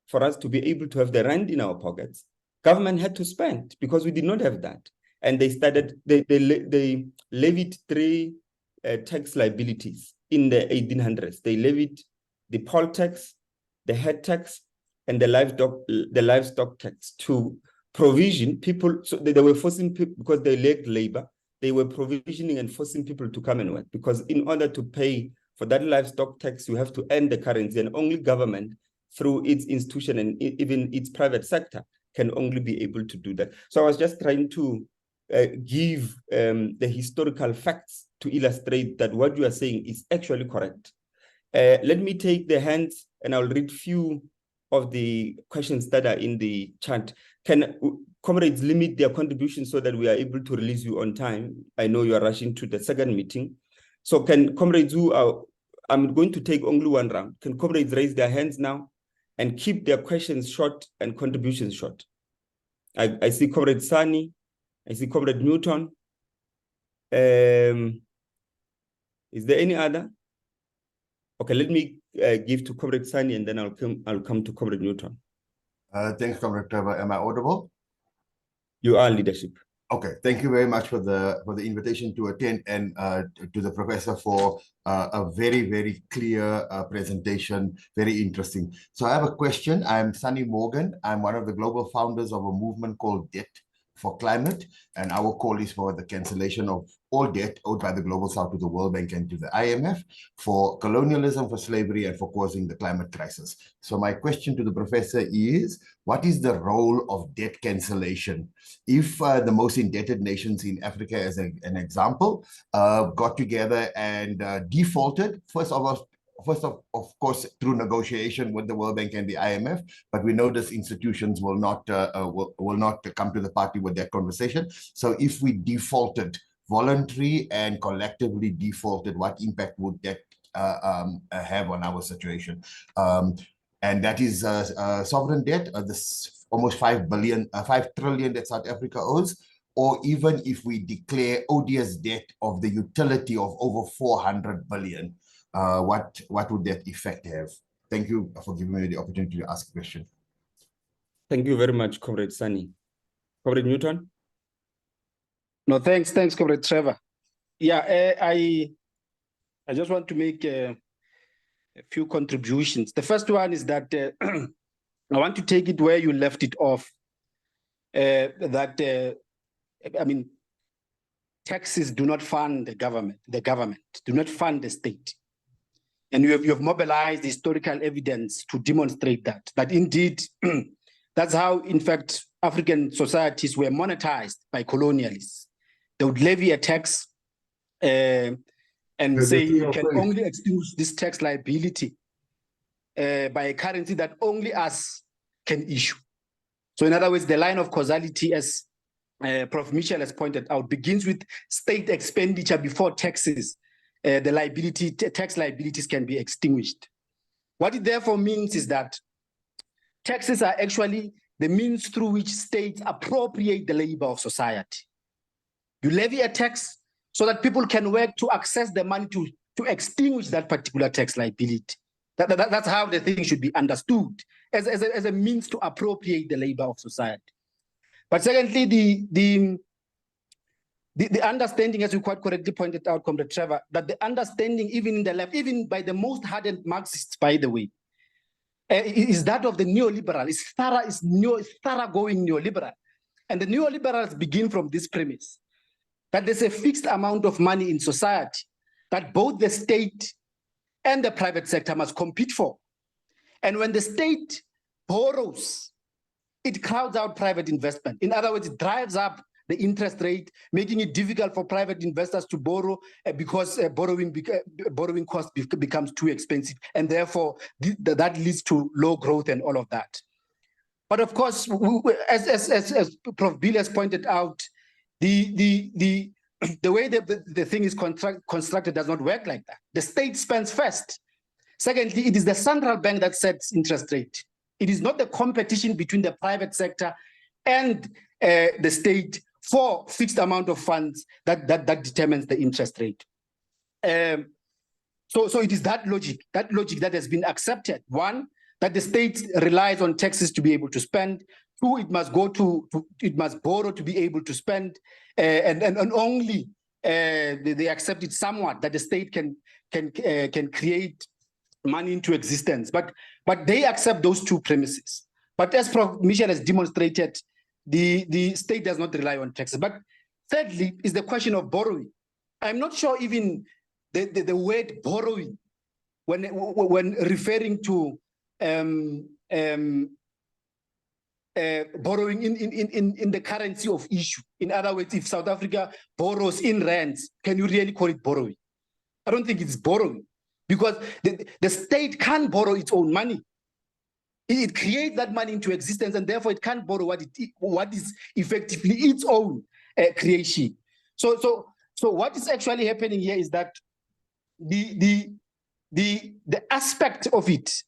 for us to be able to have the rand in our pockets, government had to spend because we did not have that. And they started, they levied three tax liabilities in the 1800s. They levied the poll tax, the head tax, and the livestock tax to provision people. So they were forcing people, because they lacked labor, they were provisioning and forcing people to come and work, because in order to pay for that livestock tax, you have to earn the currency, and only government through its institution and even its private sector can only be able to do that. So I was just trying to give the historical facts to illustrate that what you are saying is actually correct. Let me take the hands and I'll read few of the questions that are in the chat. Can comrades limit their contributions so that we are able to release you on time? I know you are rushing to the second meeting. So can comrades who are, I'm going to take only one round. Can comrades raise their hands now and keep their questions short and contributions short? I see Comrade Sani, I see Comrade Newton. Is there any other? Okay, let me give to Comrade Sani and then I'll come to Comrade Newton. Thanks, Comrade Trevor. Am I audible? You are leadership. Okay, thank you very much for the invitation to attend, and to the professor for a very, very clear presentation, very interesting. So I have a question. I'm Sunny Morgan. I'm one of the global founders of a movement called Debt for Climate, and our call is for the cancellation of all debt owed by the Global South to the World Bank and to the IMF for colonialism, for slavery, and for causing the climate crisis. So my question to the professor is, what is the role of debt cancellation? If the most indebted nations in Africa, as an example, got together and defaulted, first of course, through negotiation with the World Bank and the IMF, but we know these institutions will not come to the party with that conversation. So if we defaulted, voluntary and collectively defaulted, what impact would that have on our situation? And that is sovereign debt, this almost 5 trillion that South Africa owes, or even if we declare odious debt of the utility of over 400 billion, what would that effect have? Thank you for giving me the opportunity to ask a question. Thank you very much, Comrade Sani. Comrade Newton? No, thanks, Comrade Trevor. Yeah, I just want to make a few contributions. The first one is that I want to take it where you left it off. I mean, taxes do not fund the government do not fund the state. And you have mobilized historical evidence to demonstrate that indeed, that's how, in fact, African societies were monetized by colonialists. They would levy a tax and say you can only extinguish this tax liability by a currency that only us can issue. So in other words, the line of causality, as Prof Mitchell has pointed out, begins with state expenditure before taxes. The tax liabilities can be extinguished. What it therefore means is that taxes are actually the means through which states appropriate the labor of society. You levy a tax so that people can work to access the money to extinguish that particular tax liability. That's how the thing should be understood, as a means to appropriate the labor of society. But secondly, the understanding, as you quite correctly pointed out, Comrade Trevor, that the understanding even in the left, even by the most hardened Marxists, by the way, is that of the neoliberal. It's thoroughgoing neoliberal. And the neoliberals begin from this premise, that there's a fixed amount of money in society that both the state and the private sector must compete for. And when the state borrows, it crowds out private investment. In other words, it drives up the interest rate, making it difficult for private investors to borrow because borrowing cost becomes too expensive. And therefore, that leads to low growth and all of that. But of course, as Prof Bill has pointed out, the way the thing is constructed does not work like that. The state spends first. Secondly, it is the central bank that sets interest rate. It is not the competition between the private sector and the state for fixed amount of funds that determines the interest rate. So it is that logic that has been accepted. One, that the state relies on taxes to be able to spend. Two, it must borrow to be able to spend, and only they accept it somewhat that the state can create money into existence. But they accept those two premises. But as Prof Mitchell has demonstrated, the state does not rely on taxes. But thirdly is the question of borrowing. I'm not sure even the word borrowing when referring to borrowing in the currency of issue. In other words, if South Africa borrows in rands, can you really call it borrowing? I don't think it's borrowing, because the state can't borrow its own money. It creates that money into existence, and therefore it can't borrow what is effectively its own creation. So what is actually happening here is that the aspect of it,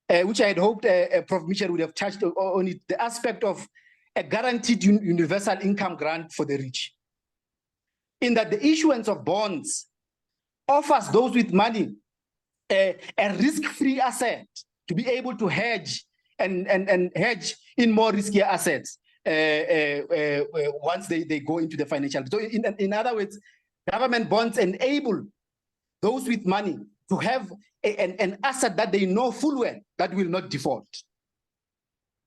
which I had hoped Prof Mitchell would have touched on it, the aspect of a guaranteed universal income grant for the rich, in that the issuance of bonds offers those with money a risk-free asset to be able to hedge and hedge in more riskier assets once they go into the financial. So in other words, government bonds enable those with money to have an asset that they know full well that will not default.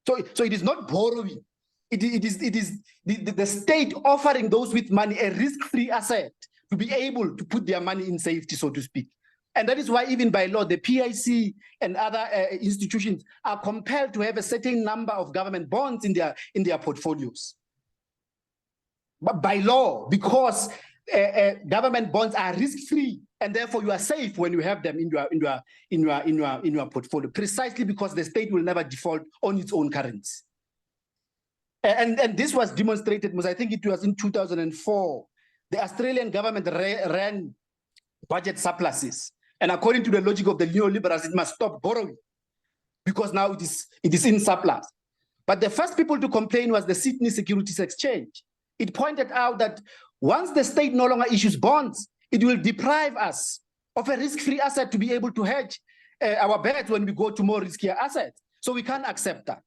So it is not borrowing. It is the state offering those with money a risk-free asset to be able to put their money in safety, so to speak. And that is why even by law, the PIC and other institutions are compelled to have a certain number of government bonds in their portfolios. But by law, because government bonds are risk-free, and therefore you are safe when you have them in your portfolio, precisely because the state will never default on its own currency. And this was demonstrated, because I think it was in 2004, the Australian government ran budget surpluses. And according to the logic of the neoliberals, it must stop borrowing because now it is in surplus. But the first people to complain was the Sydney Securities Exchange. It pointed out that once the state no longer issues bonds, it will deprive us of a risk-free asset to be able to hedge our bets when we go to more riskier assets. So we can't accept that.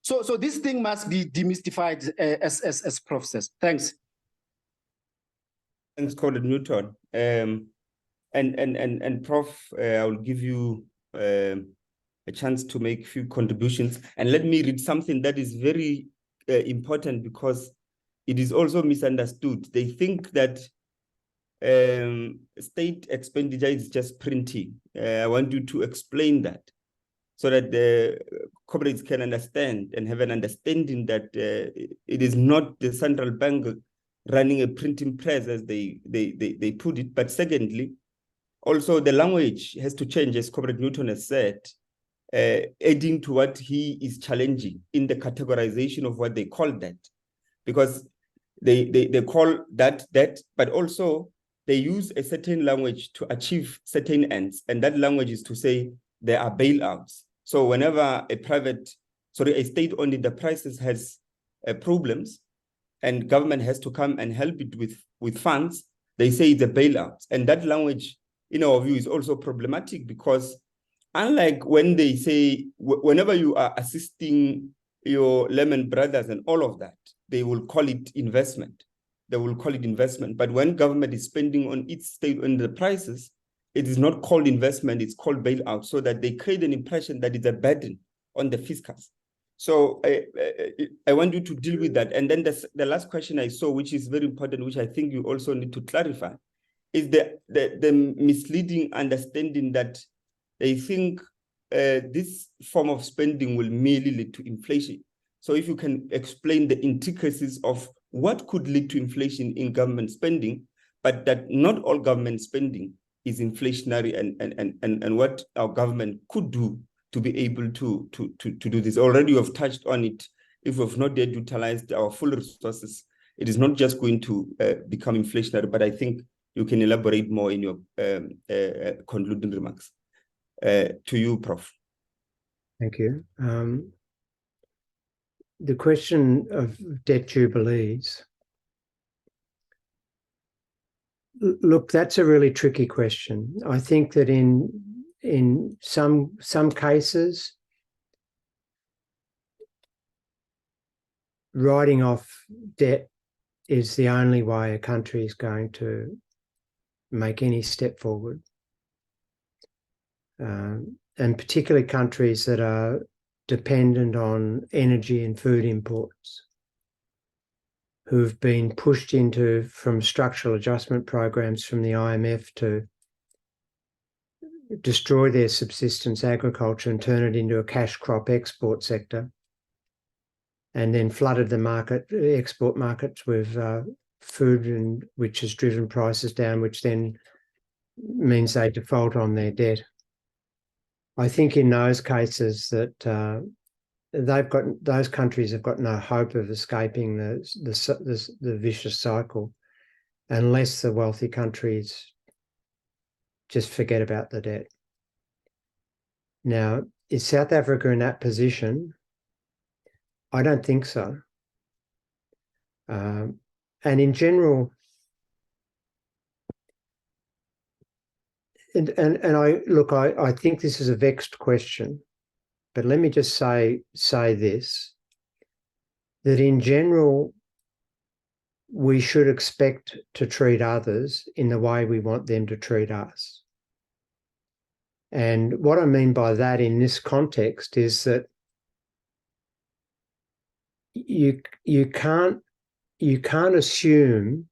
So this thing must be demystified, as Prof says. Thanks. Thanks, Comrade Newton. And Prof, I will give you a chance to make a few contributions. And let me read something that is very important, because it is also misunderstood. They think that state expenditure is just printing. I want you to explain that so that the comrades can understand and have an understanding that it is not the central bank running a printing press, as they put it. But secondly, also the language has to change, as Comrade Newton has said, adding to what he is challenging in the categorization of what they call that. Because they call that, but also they use a certain language to achieve certain ends. And that language is to say there are bailouts. So whenever a state-owned enterprise has problems and government has to come and help it with funds, they say it's a bailout. And that language, in our view, is also problematic, because unlike when they say, whenever you are assisting your Lehman Brothers and all of that, they will call it investment. They will call it investment. But when government is spending on its state enterprises, it is not called investment, it's called bailout, so that they create an impression that it's a burden on the fiscals. So I want you to deal with that. And then the last question I saw, which is very important, which I think you also need to clarify, is the misleading understanding that they think this form of spending will merely lead to inflation. So if you can explain the intricacies of what could lead to inflation in government spending, but that not all government spending is inflationary, and what our government could do to be able to do this. Already you have touched on it. If we've not yet utilized our full resources, it is not just going to become inflationary, but I think you can elaborate more in your concluding remarks. To you, Prof. Thank you. The question of debt jubilees. Look, that's a really tricky question. I think that in some cases, writing off debt is the only way a country is going to make any step forward. And particularly countries that are dependent on energy and food imports, who've been pushed from structural adjustment programs from the IMF to destroy their subsistence agriculture and turn it into a cash crop export sector, and then flooded the export markets with food, which has driven prices down, which then means they default on their debt. I think in those cases that those countries have got no hope of escaping the vicious cycle unless the wealthy countries just forget about the debt. Now, is South Africa in that position? I don't think so. And in general, and I think this is a vexed question, but let me just say this, that in general, we should expect to treat others in the way we want them to treat us. And what I mean by that in this context is that you can't assume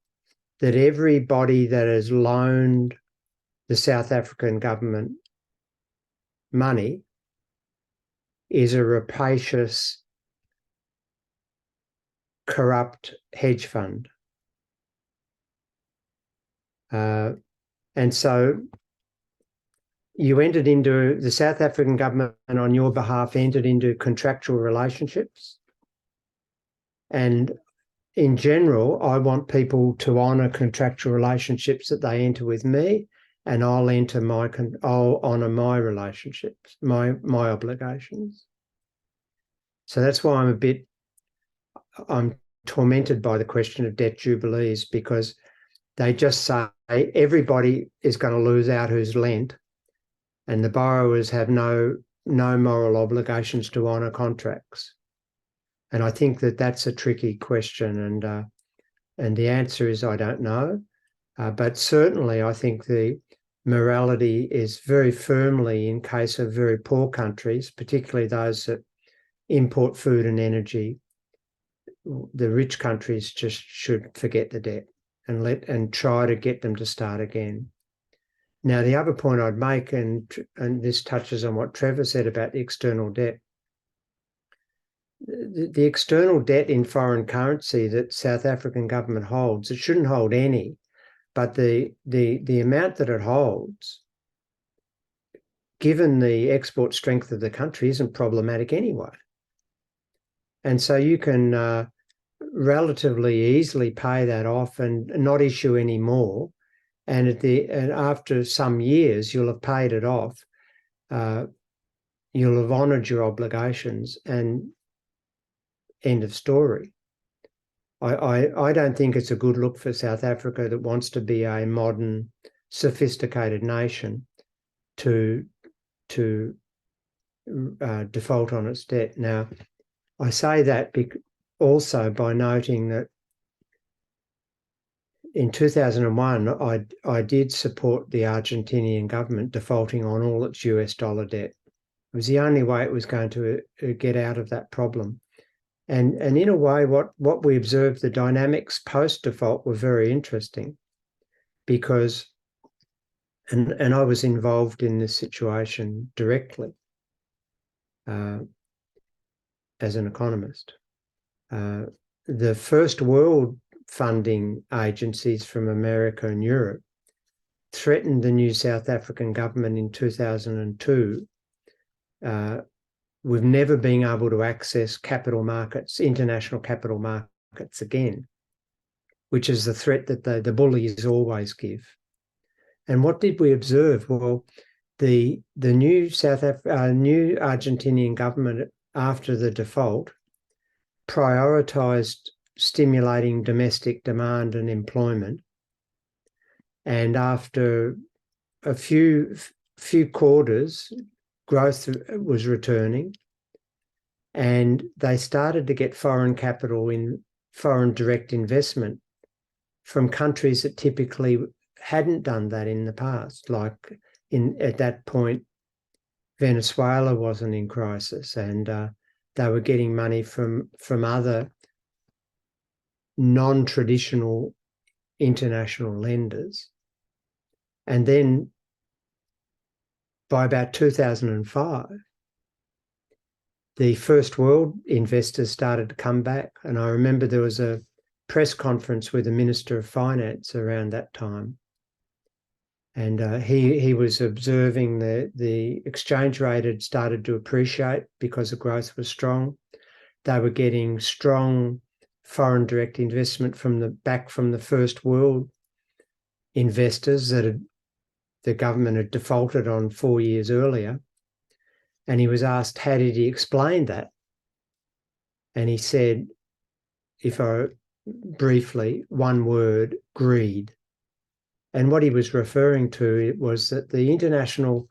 that everybody that has loaned the South African government money is a rapacious, corrupt hedge fund. And so the South African government on your behalf entered into contractual relationships. And in general, I want people to honour contractual relationships that they enter with me, and I'll honour my relationships, my obligations. So that's why I'm tormented by the question of debt jubilees, because they just say everybody is going to lose out who's lent, and the borrowers have no moral obligations to honour contracts. And I think that that's a tricky question, and the answer is I don't know. But certainly I think the morality is very firmly in case of very poor countries, particularly those that import food and energy. The rich countries just should forget the debt and try to get them to start again. Now, the other point I'd make, and this touches on what Trevor said about the external debt. The external debt in foreign currency that South African government holds, it shouldn't hold any, but the amount that it holds, given the export strength of the country, isn't problematic anyway. And so you can relatively easily pay that off and not issue any more. And after some years, you'll have paid it off. You'll have honoured your obligations, and end of story. I don't think it's a good look for South Africa, that wants to be a modern, sophisticated nation, to default on its debt. Now, I say that also by noting that in 2001, I did support the Argentinian government defaulting on all its US dollar debt. It was the only way it was going to get out of that problem. And in a way, what we observed, the dynamics post-default were very interesting because, and I was involved in this situation directly as an economist. The first world funding agencies from America and Europe threatened the new South African government in 2002 with never being able to access capital markets, international capital markets again, which is the threat that the bullies always give. And what did we observe? Well, the new new Argentinian government after the default prioritised stimulating domestic demand and employment. And after a few quarters, growth was returning, and they started to get foreign capital in foreign direct investment from countries that typically hadn't done that in the past. Like at that point, Venezuela wasn't in crisis, and they were getting money from other non-traditional international lenders. And then by about 2005, the first world investors started to come back. And I remember there was a press conference with the Minister of Finance around that time. And he was observing the exchange rate had started to appreciate because the growth was strong. They were getting strong foreign direct investment from the first world investors that the government had defaulted on 4 years earlier. And he was asked, how did he explain that? And he said, briefly, one word, greed. And what he was referring to was that the international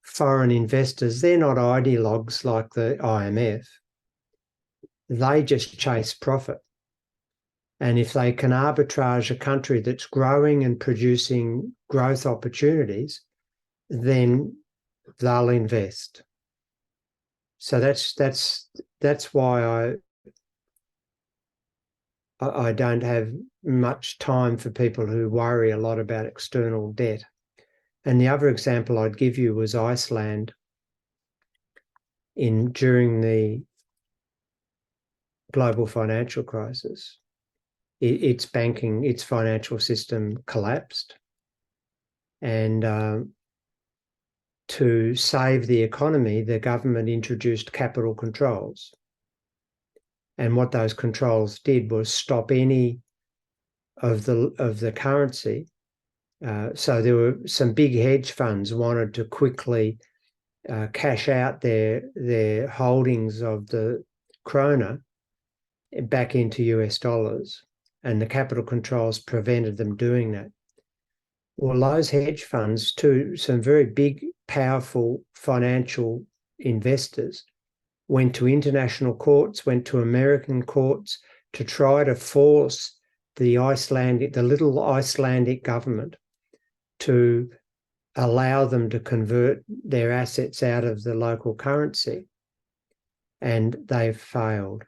foreign investors, they're not ideologues like the IMF. They just chase profit. And if they can arbitrage a country that's growing and producing growth opportunities, then they'll invest. So that's why I don't have much time for people who worry a lot about external debt. And the other example I'd give you was Iceland during the global financial crisis. Its financial system collapsed. And to save the economy, the government introduced capital controls. And what those controls did was stop any of the currency. So there were some big hedge funds wanted to quickly cash out their holdings of the krona back into US dollars, and the capital controls prevented them doing that. Well, those hedge funds, too, some very big, powerful financial investors, went to international courts, went to American courts to try to force the little Icelandic government to allow them to convert their assets out of the local currency. And they've failed.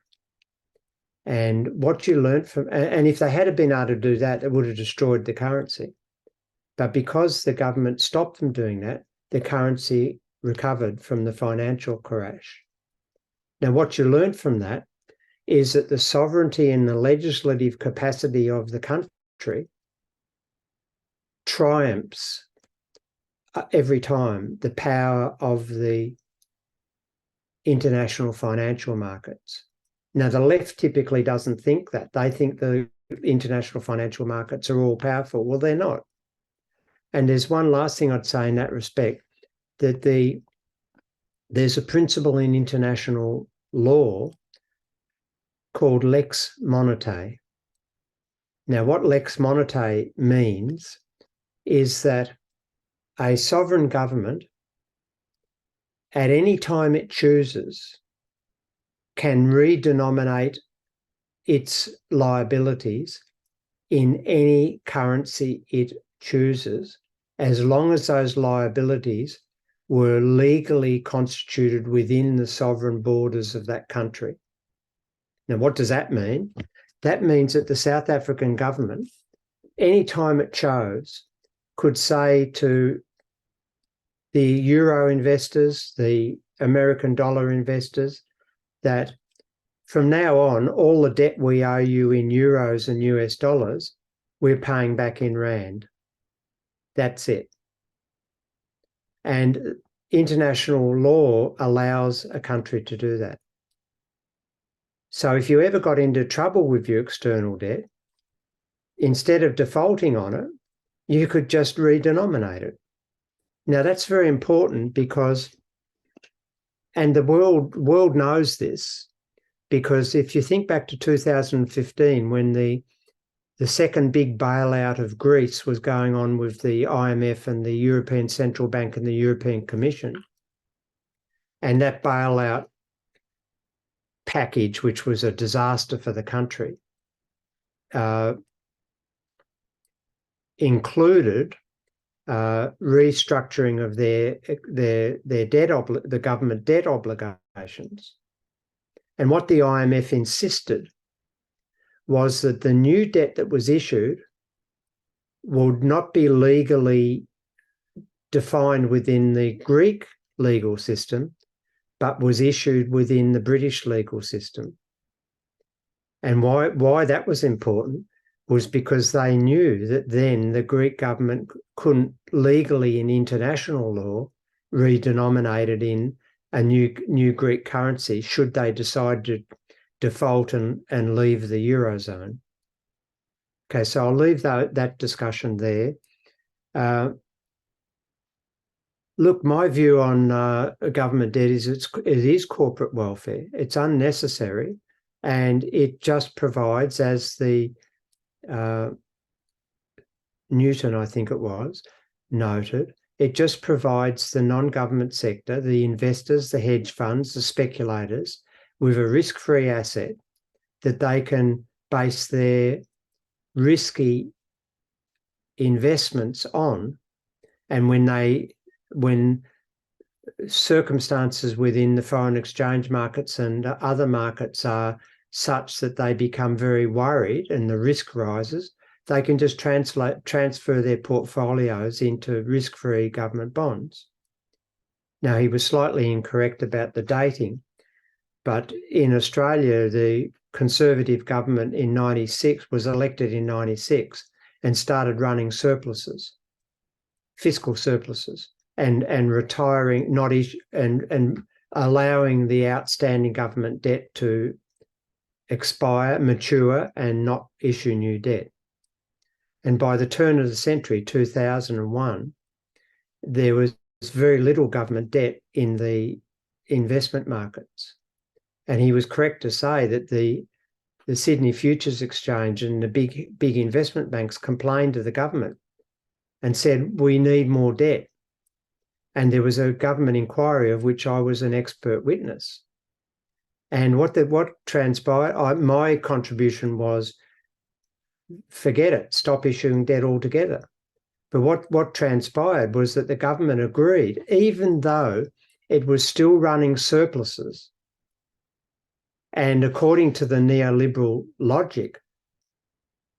And what you learned and if they had been able to do that, it would have destroyed the currency. But because the government stopped them doing that, the currency recovered from the financial crash. Now, what you learned from that is that the sovereignty and the legislative capacity of the country triumphs every time the power of the international financial markets. Now, the left typically doesn't think that. They think the international financial markets are all powerful. Well, they're not. And there's one last thing I'd say in that respect, that there's a principle in international law called lex monetae. Now, what lex monetae means is that a sovereign government, at any time it chooses, can redenominate its liabilities in any currency it chooses, as long as those liabilities were legally constituted within the sovereign borders of that country. Now, what does that mean? That means that the South African government, anytime it chose, could say to the euro investors, the American dollar investors, that from now on, all the debt we owe you in euros and US dollars, we're paying back in rand. That's it. And international law allows a country to do that. So if you ever got into trouble with your external debt, instead of defaulting on it, you could just redenominate it. Now, that's very important because, and the world knows this, because if you think back to 2015, when the second big bailout of Greece was going on with the IMF and the European Central Bank and the European Commission, and that bailout package, which was a disaster for the country, included restructuring of their debt, the government debt obligations. And what the IMF insisted was that the new debt that was issued would not be legally defined within the Greek legal system, but was issued within the British legal system. And why that was important was because they knew that then the Greek government couldn't legally in international law redenominate it in a new Greek currency should they decide to default and leave the Eurozone. Okay, so I'll leave that discussion there. Look, my view on government debt is it is corporate welfare. It's unnecessary, and it just provides, as the Newton, I think it was, noted, it just provides the non-government sector, the investors, the hedge funds, the speculators, with a risk-free asset that they can base their risky investments on. And when circumstances within the foreign exchange markets and other markets are such that they become very worried and the risk rises, they can just transfer their portfolios into risk-free government bonds. Now, he was slightly incorrect about the dating, but in Australia, the Conservative government in 96 was elected in 96 and started running surpluses, fiscal surpluses, and retiring, and allowing the outstanding government debt to expire, mature, and not issue new debt. And by the turn of the century, 2001, there was very little government debt in the investment markets. And he was correct to say that the Sydney Futures Exchange and the big investment banks complained to the government and said, we need more debt. And there was a government inquiry of which I was an expert witness. And what transpired, my contribution was, forget it, stop issuing debt altogether. But what transpired was that the government agreed, even though it was still running surpluses, and according to the neoliberal logic,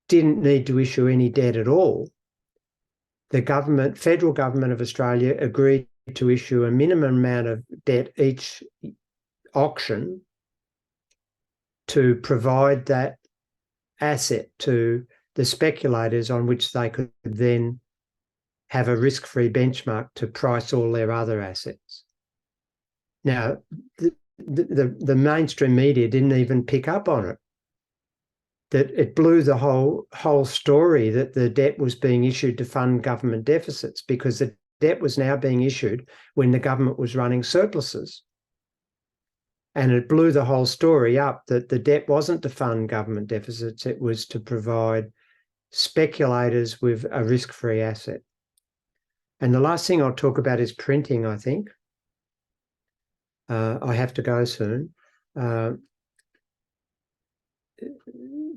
didn't need to issue any debt at all. The federal government of Australia agreed to issue a minimum amount of debt each auction to provide that asset to the speculators on which they could then have a risk-free benchmark to price all their other assets. Now, the mainstream media didn't even pick up on it. That it blew the whole story that the debt was being issued to fund government deficits, because the debt was now being issued when the government was running surpluses. And it blew the whole story up that the debt wasn't to fund government deficits, it was to provide speculators with a risk-free asset. And the last thing I'll talk about is printing, I think. I have to go soon.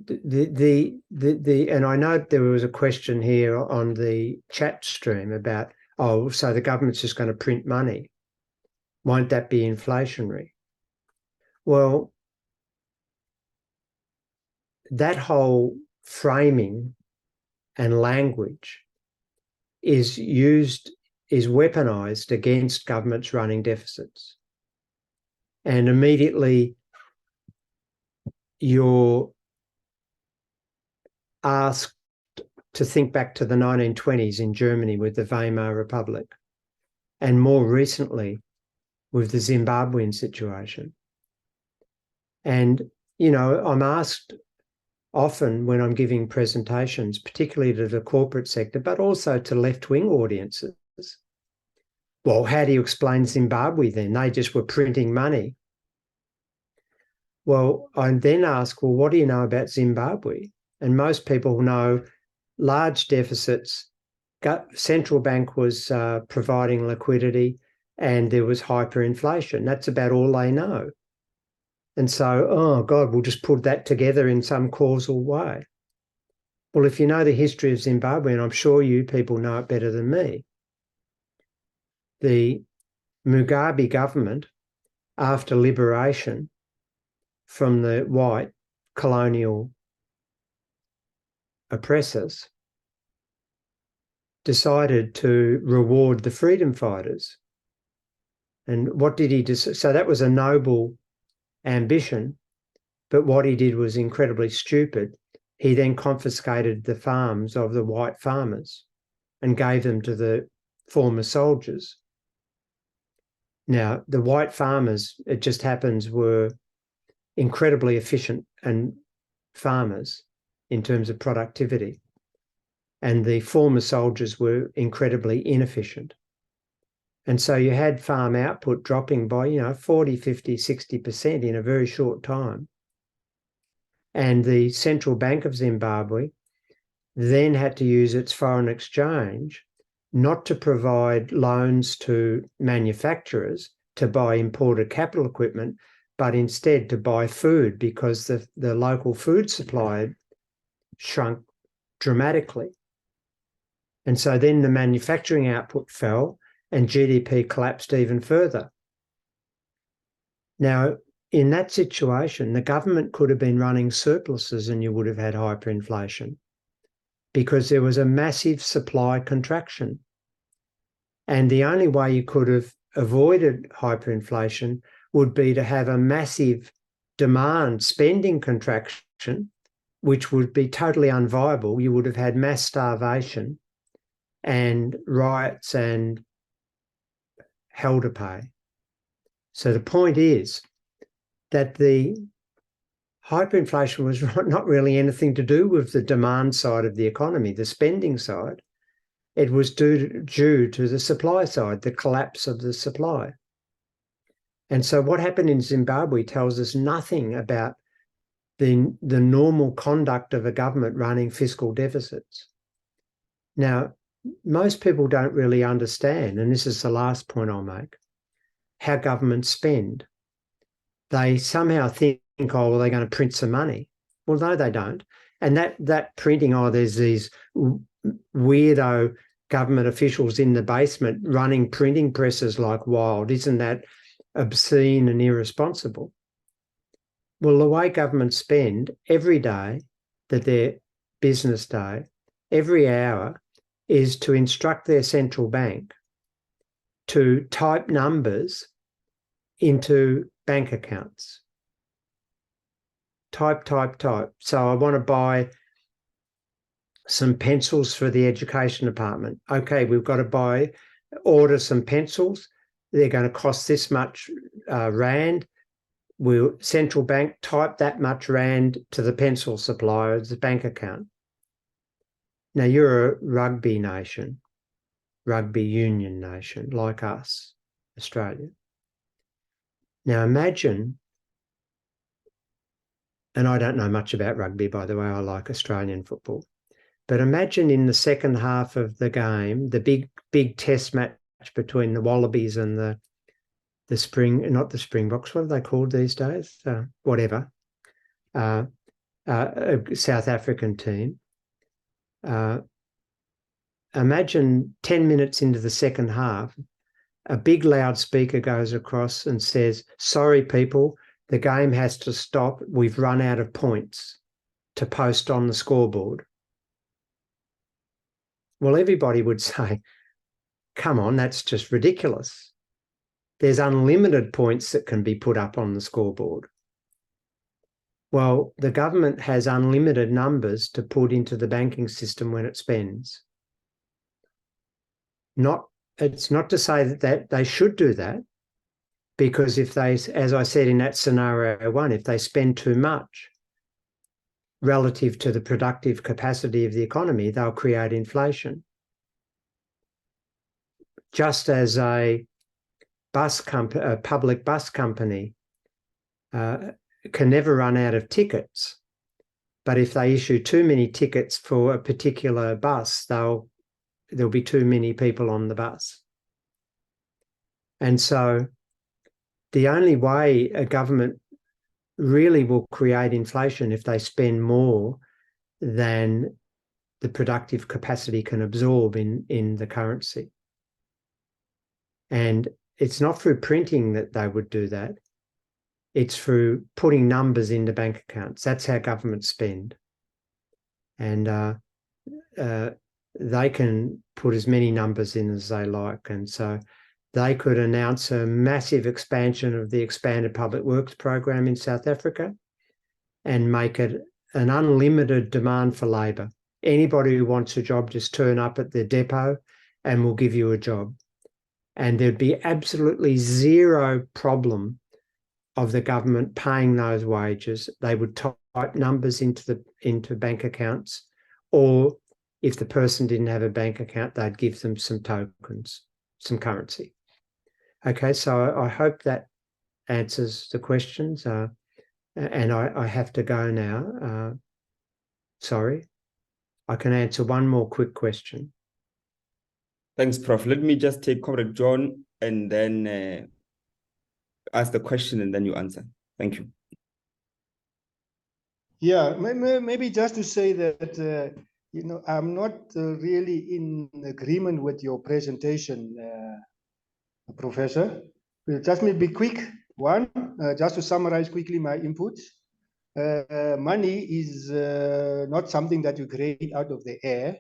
and I know there was a question here on the chat stream about, oh, so the government's just going to print money. Won't that be inflationary? Well, that whole framing and language is weaponized against governments running deficits. And immediately you're asked to think back to the 1920s in Germany with the Weimar Republic, and more recently with the Zimbabwean situation. And, you know, I'm asked often when I'm giving presentations, particularly to the corporate sector, but also to left-wing audiences, well, how do you explain Zimbabwe then? They just were printing money. Well, I then ask, well, what do you know about Zimbabwe? And most people know large deficits, central bank was providing liquidity, and there was hyperinflation. That's about all they know. And so, oh God, we'll just put that together in some causal way. Well, if you know the history of Zimbabwe, and I'm sure you people know it better than me, the Mugabe government, after liberation from the white colonial oppressors, decided to reward the freedom fighters. And what did he do? So that was a noble ambition, but what he did was incredibly stupid. He then confiscated the farms of the white farmers and gave them to the former soldiers. Now, the white farmers, it just happens, were incredibly efficient and farmers in terms of productivity, and the former soldiers were incredibly inefficient. And so you had farm output dropping by, 40, 50, 60% in a very short time. And the Central Bank of Zimbabwe then had to use its foreign exchange not to provide loans to manufacturers to buy imported capital equipment, but instead to buy food, because the local food supply shrunk dramatically. And so then the manufacturing output fell and GDP collapsed even further. Now, in that situation, the government could have been running surpluses and you would have had hyperinflation, because there was a massive supply contraction. And the only way you could have avoided hyperinflation would be to have a massive demand spending contraction, which would be totally unviable. You would have had mass starvation and riots and hell to pay. So the point is that the hyperinflation was not really anything to do with the demand side of the economy, the spending side. It was due to the supply side, the collapse of the supply. And so what happened in Zimbabwe tells us nothing about the normal conduct of a government running fiscal deficits. Now, most people don't really understand, and this is the last point I'll make, how governments spend. They somehow think, oh, well, they're going to print some money. Well, no, they don't. And that printing, there's these weirdo government officials in the basement running printing presses like wild. Isn't that obscene and irresponsible? Well, the way governments spend every day, that their business day, every hour, is to instruct their central bank to type numbers into bank accounts. Type. So I want to buy some pencils for the education department. Okay, we've got to order some pencils. They're going to cost this much rand. Central bank type that much rand to the pencil supplier's bank account. Now, you're a rugby nation, rugby union nation like us, Australia. Now imagine, and I don't know much about rugby, by the way, I like Australian football, but imagine in the second half of the game, the big test match between the Wallabies and the Springboks, what are they called these days? Whatever. a South African team. Imagine 10 minutes into the second half, a big loudspeaker goes across and says, "Sorry, people, the game has to stop. We've run out of points to post on the scoreboard." Well, everybody would say, "Come on, that's just ridiculous. There's unlimited points that can be put up on the scoreboard." Well, the government has unlimited numbers to put into the banking system when it spends. It's not to say that they should do that, because if they, as I said in that scenario one, if they spend too much relative to the productive capacity of the economy, they'll create inflation. Just as a public bus company can never run out of tickets, but if they issue too many tickets for a particular bus, there'll be too many people on the bus. And so the only way a government really will create inflation if they spend more than the productive capacity can absorb in the currency. And it's not through printing that they would do that. It's through putting numbers into bank accounts. That's how governments spend. And they can put as many numbers in as they like. And so they could announce a massive expansion of the expanded public works program in South Africa and make it an unlimited demand for labour. Anybody who wants a job, just turn up at the depot and we'll give you a job. And there'd be absolutely zero problem of the government paying those wages. They would type numbers into bank accounts, or if the person didn't have a bank account, they'd give them some tokens, some currency. Okay, so I hope that answers the questions. And I have to go now. Sorry. I can answer one more quick question. Thanks, Prof. Let me just take Comrade John and then ask the question and then you answer. Thank you. Yeah, maybe just to say that, I'm not really in agreement with your presentation, Professor. Just maybe quick one, just to summarize quickly my inputs. Money is not something that you create out of the air.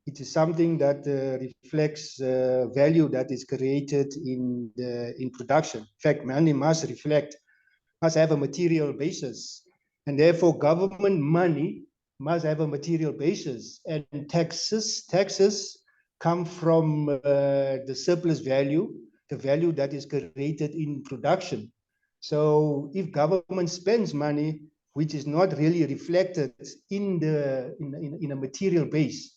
It is something that reflects value that is created in production. In fact, money must have a material basis, and therefore government money must have a material basis. And taxes come from the surplus value, the value that is created in production. So if government spends money which is not really reflected in a material base,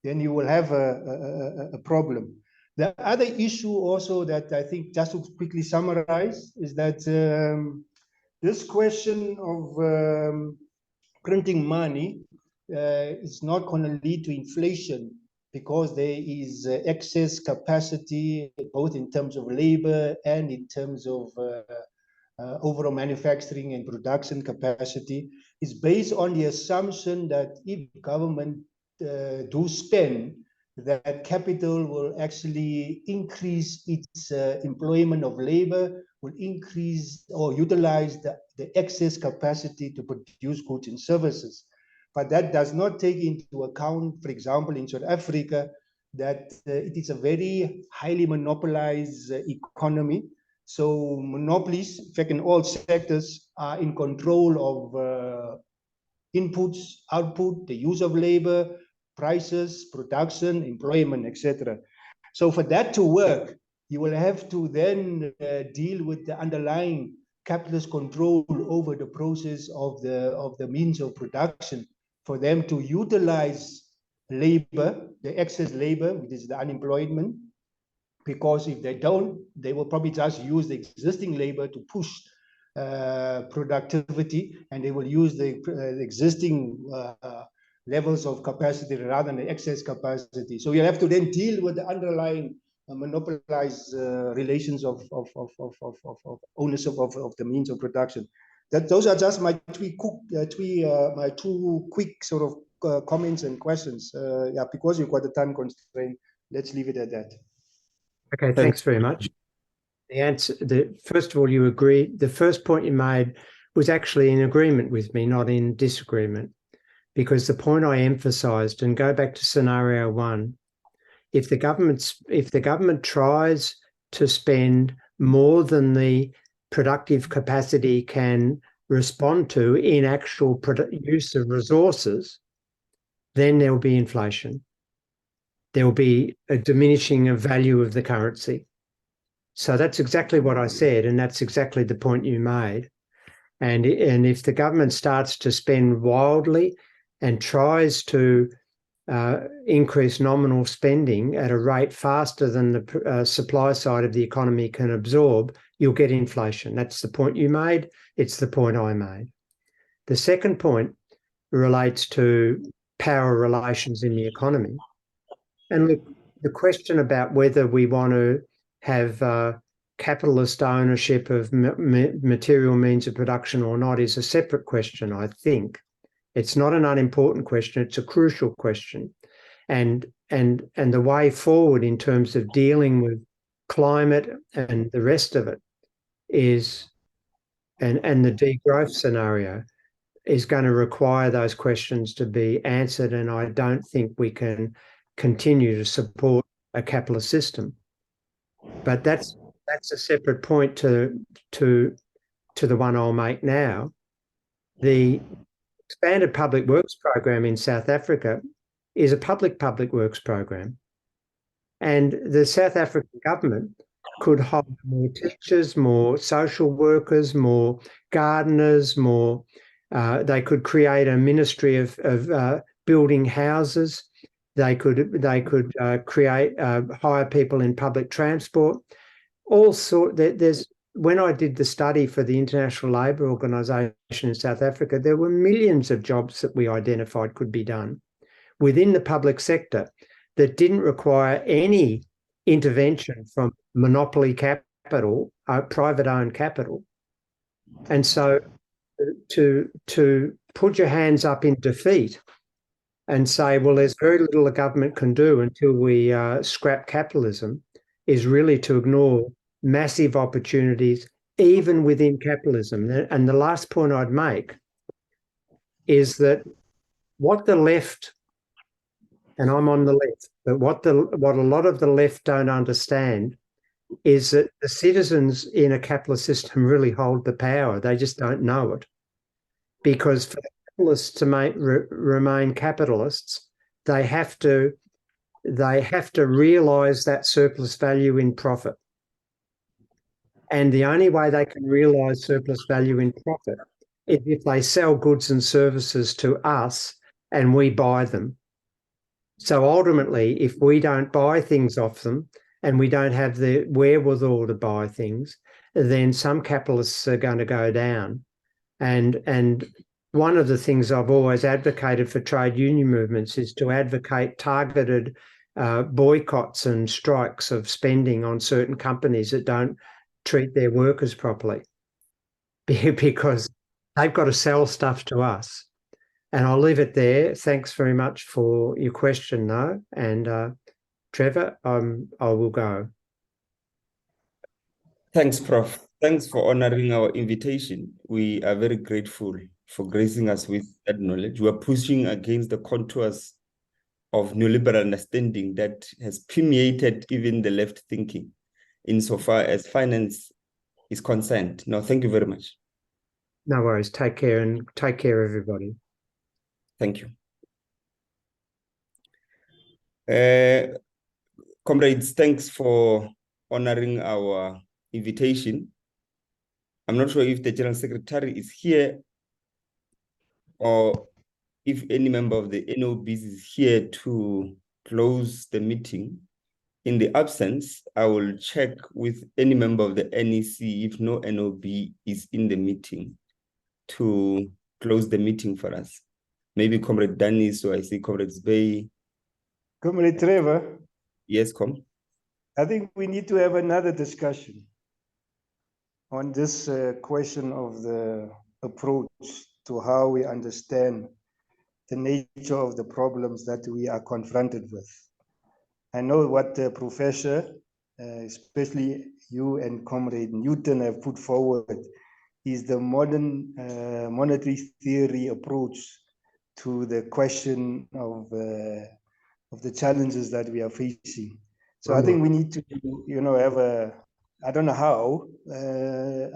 then you will have a problem. The other issue also that I think, just to quickly summarize, is that this question of printing money is not going to lead to inflation, because there is excess capacity, both in terms of labor and in terms of overall manufacturing and production capacity. Is based on the assumption that if government do spend, that capital will actually increase its employment of labor, will increase or utilize the excess capacity to produce goods and services. But that does not take into account, for example, in South Africa, that it is a very highly monopolized economy. So monopolies, in fact, in all sectors, are in control of inputs, output, the use of labor, prices, production, employment, etc. So for that to work, you will have to then deal with the underlying capitalist control over the process of the means of production, for them to utilize labor, the excess labor, which is the unemployment, because if they don't, they will probably just use the existing labor to push productivity, and they will use the existing levels of capacity rather than the excess capacity. So you have to then deal with the underlying monopolized relations of ownership of the means of production. those are just my my two quick sort of comments and questions. Yeah, because you've got the time constraint, let's leave it at that. Okay, thanks very much. The answer, first of all, you agree. The first point you made was actually in agreement with me, not in disagreement, because the point I emphasised, and go back to scenario one, if the government tries to spend more than the productive capacity can respond to in actual use of resources, then there will be inflation. There will be a diminishing of value of the currency. So that's exactly what I said, and that's exactly the point you made. And if the government starts to spend wildly and tries to increase nominal spending at a rate faster than the supply side of the economy can absorb, you'll get inflation. That's the point you made. It's the point I made. The second point relates to power relations in the economy. And look, the question about whether we want to have capitalist ownership of material means of production or not is a separate question, I think. It's not an unimportant question, it's a crucial question. And the way forward in terms of dealing with climate and the rest of it is, and the degrowth scenario is going to require those questions to be answered, and I don't think we can continue to support a capitalist system. But that's a separate point to the one I'll make now. The expanded public works program in South Africa is a public works program. And the South African government could hire more teachers, more social workers, more gardeners, more. They could create a ministry of building houses. They could hire people in public transport. When I did the study for the International Labour Organization in South Africa, there were millions of jobs that we identified could be done within the public sector that didn't require any intervention from monopoly capital, private-owned capital. And so to put your hands up in defeat and say, well, there's very little the government can do until we scrap capitalism is really to ignore massive opportunities even within capitalism. And the last point I'd make is that what the left, and I'm on the left, but what a lot of the left don't understand is that the citizens in a capitalist system really hold the power. They just don't know it. Because for the capitalists to remain capitalists, they have to realise that surplus value in profit. And the only way they can realise surplus value in profit is if they sell goods and services to us and we buy them. So ultimately, if we don't buy things off them and we don't have the wherewithal to buy things, then some capitalists are going to go down. And one of the things I've always advocated for trade union movements is to advocate targeted boycotts and strikes of spending on certain companies that don't treat their workers properly, because they've got to sell stuff to us. And I'll leave it there. Thanks very much for your question, though. And Trevor, I will go. Thanks, Prof. Thanks for honoring our invitation. We are very grateful for gracing us with that knowledge. We are pushing against the contours of neoliberal understanding that has permeated even the left thinking insofar as finance is concerned. No, thank you very much. No worries. Take care, and take care, everybody. Thank you. Comrades, thanks for honoring our invitation. I'm not sure if the General Secretary is here or if any member of the NOBs is here to close the meeting. In the absence, I will check with any member of the NEC if no NOB is in the meeting to close the meeting for us. Maybe Comrade Danny, so I see Comrade Bay. Comrade Trevor. Yes, I think we need to have another discussion on this question of the approach to how we understand the nature of the problems that we are confronted with. I know what the professor, especially you and Comrade Newton, have put forward is the modern monetary theory approach to the question of the challenges that we are facing. So I think we need to, have I don't know how,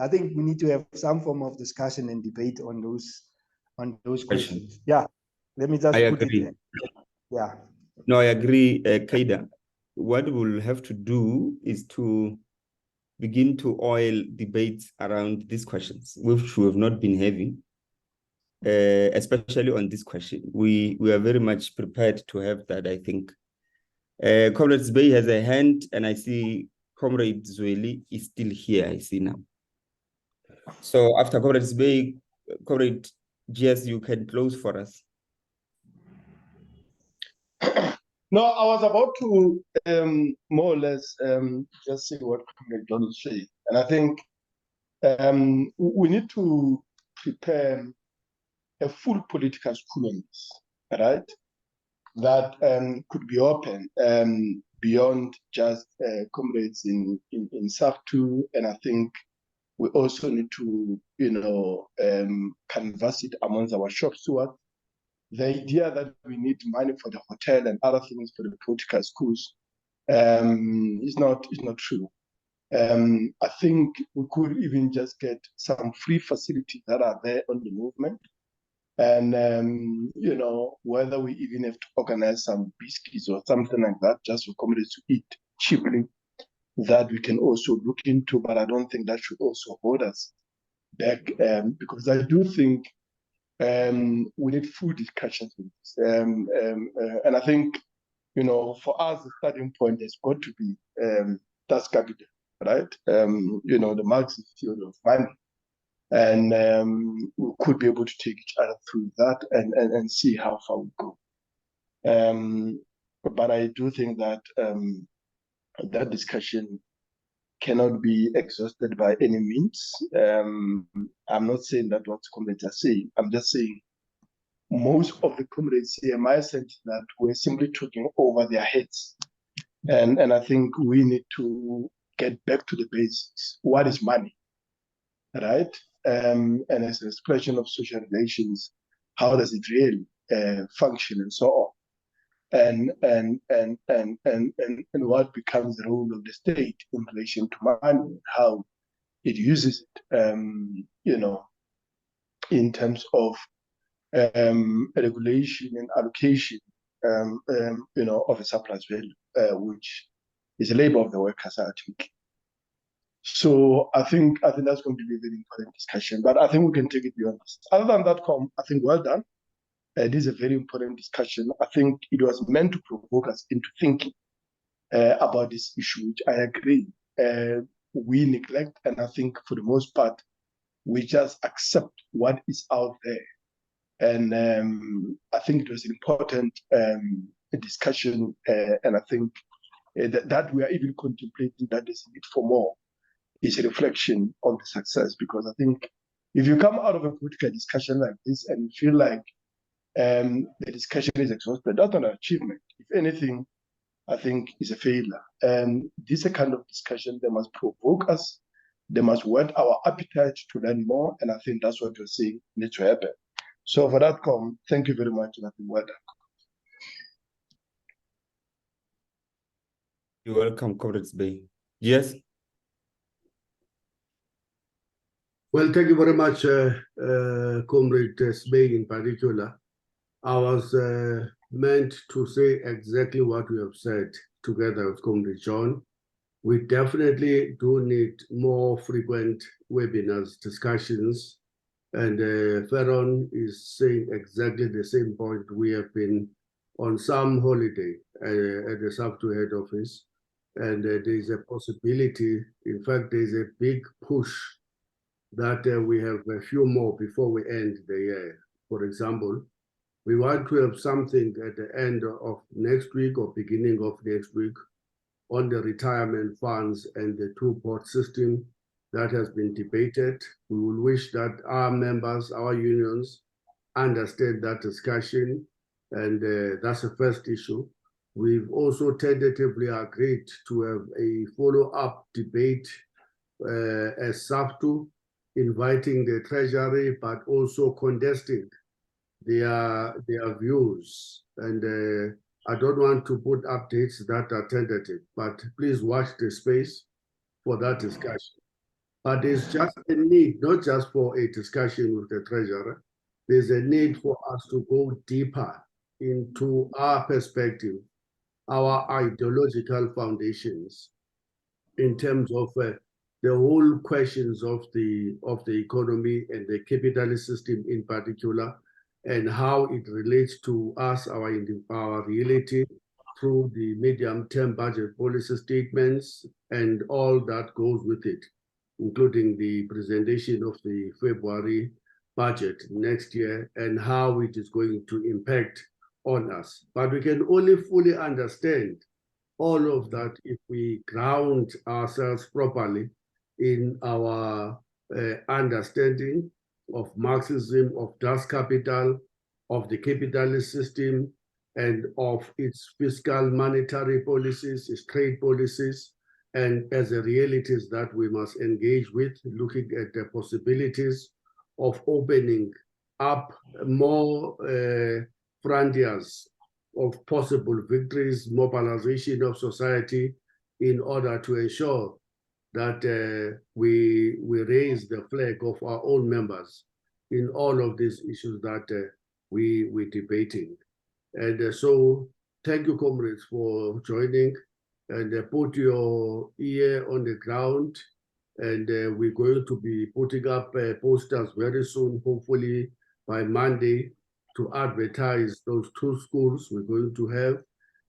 I think we need to have some form of discussion and debate on those questions. Yeah, let me just put agree. it. Yeah. No, I agree, Kaida. What we'll have to do is to begin to oil debates around these questions, which we have not been having, especially on this question. We are very much prepared to have that, I think. Comrade Zbey has a hand, and I see Comrade Zweli is still here, I see now. So after Comrade Zbey, Comrade GS, you can close for us. No, I was about to more or less just say what Comrade John is saying. And I think we need to prepare a full political school on this, right? That could be open beyond just comrades in SAFTU. And I think we also need to, canvass it amongst our shop stewards. The idea that we need money for the hotel and other things for the political schools is not true. I think we could even just get some free facilities that are there on the movement. And, whether we even have to organize some biscuits or something like that, just for communities to eat cheaply, that we can also look into, but I don't think that should also hold us back, because I do think we need full discussions with this. And I think, for us, the starting point has got to be that's capital, right? The Marxist theory of money. And we could be able to take each other through that and see how far we go. But I do think that that discussion cannot be exhausted by any means. I'm not saying that what comrades are saying. I'm just saying most of the comrades here, my sense that we're simply talking over their heads. And I think we need to get back to the basics. What is money, right? And as an expression of social relations, how does it really function and so on? And what becomes the role of the state in relation to money, how it uses it, in terms of regulation and allocation, of a surplus value, which is a labor of the workers ultimately. So I think that's going to be a very important discussion, but I think we can take it beyond this. Other than that, I think well done. This is a very important discussion. I think it was meant to provoke us into thinking about this issue, which I agree we neglect, and I think for the most part, we just accept what is out there. And I think it was an important discussion, and I think that we are even contemplating that there's a need for more. Is a reflection on the success, because I think if you come out of a political discussion like this and you feel like the discussion is exhausted, that's not an achievement. If anything, I think is a failure. And this is a kind of discussion that must provoke us, they must whet our appetite to learn more, and I think that's what you're saying needs to happen. So for that, thank you very much, and I think well done. You're welcome, Comrade Zbey. Yes. Well, thank you very much, Comrade Zbey in particular. I was meant to say exactly what we have said together with Comrade John. We definitely do need more frequent webinars, discussions, and Ferron is saying exactly the same point. We have been on some holiday at the SAFTU head office, and there is a possibility, in fact, there is a big push that we have a few more before we end the year. For example, we want to have something at the end of next week or beginning of next week on the retirement funds and the two-pot system that has been debated. We will wish that our members, our unions, understand that discussion, and that's the first issue. We've also tentatively agreed to have a follow-up debate as SAFTU, inviting the Treasury, but also contesting their views. And I don't want to put updates that are tentative, but please watch the space for that discussion. But it's just a need, not just for a discussion with the Treasurer. There's a need for us to go deeper into our perspective, our ideological foundations, in terms of the whole questions of the economy and the capitalist system in particular, and how it relates to us, our reality, through the medium-term budget policy statements and all that goes with it, including the presentation of the February budget next year and how it is going to impact on us. But we can only fully understand all of that if we ground ourselves properly in our understanding of Marxism, of Das Kapital, of the capitalist system, and of its fiscal monetary policies, its trade policies, and as the realities that we must engage with, looking at the possibilities of opening up more frontiers of possible victories, mobilization of society in order to ensure that we raise the flag of our own members in all of these issues that we're debating. And so thank you, comrades, for joining, and put your ear on the ground. And we're going to be putting up posters very soon, hopefully by Monday, to advertise those 2 schools we're going to have.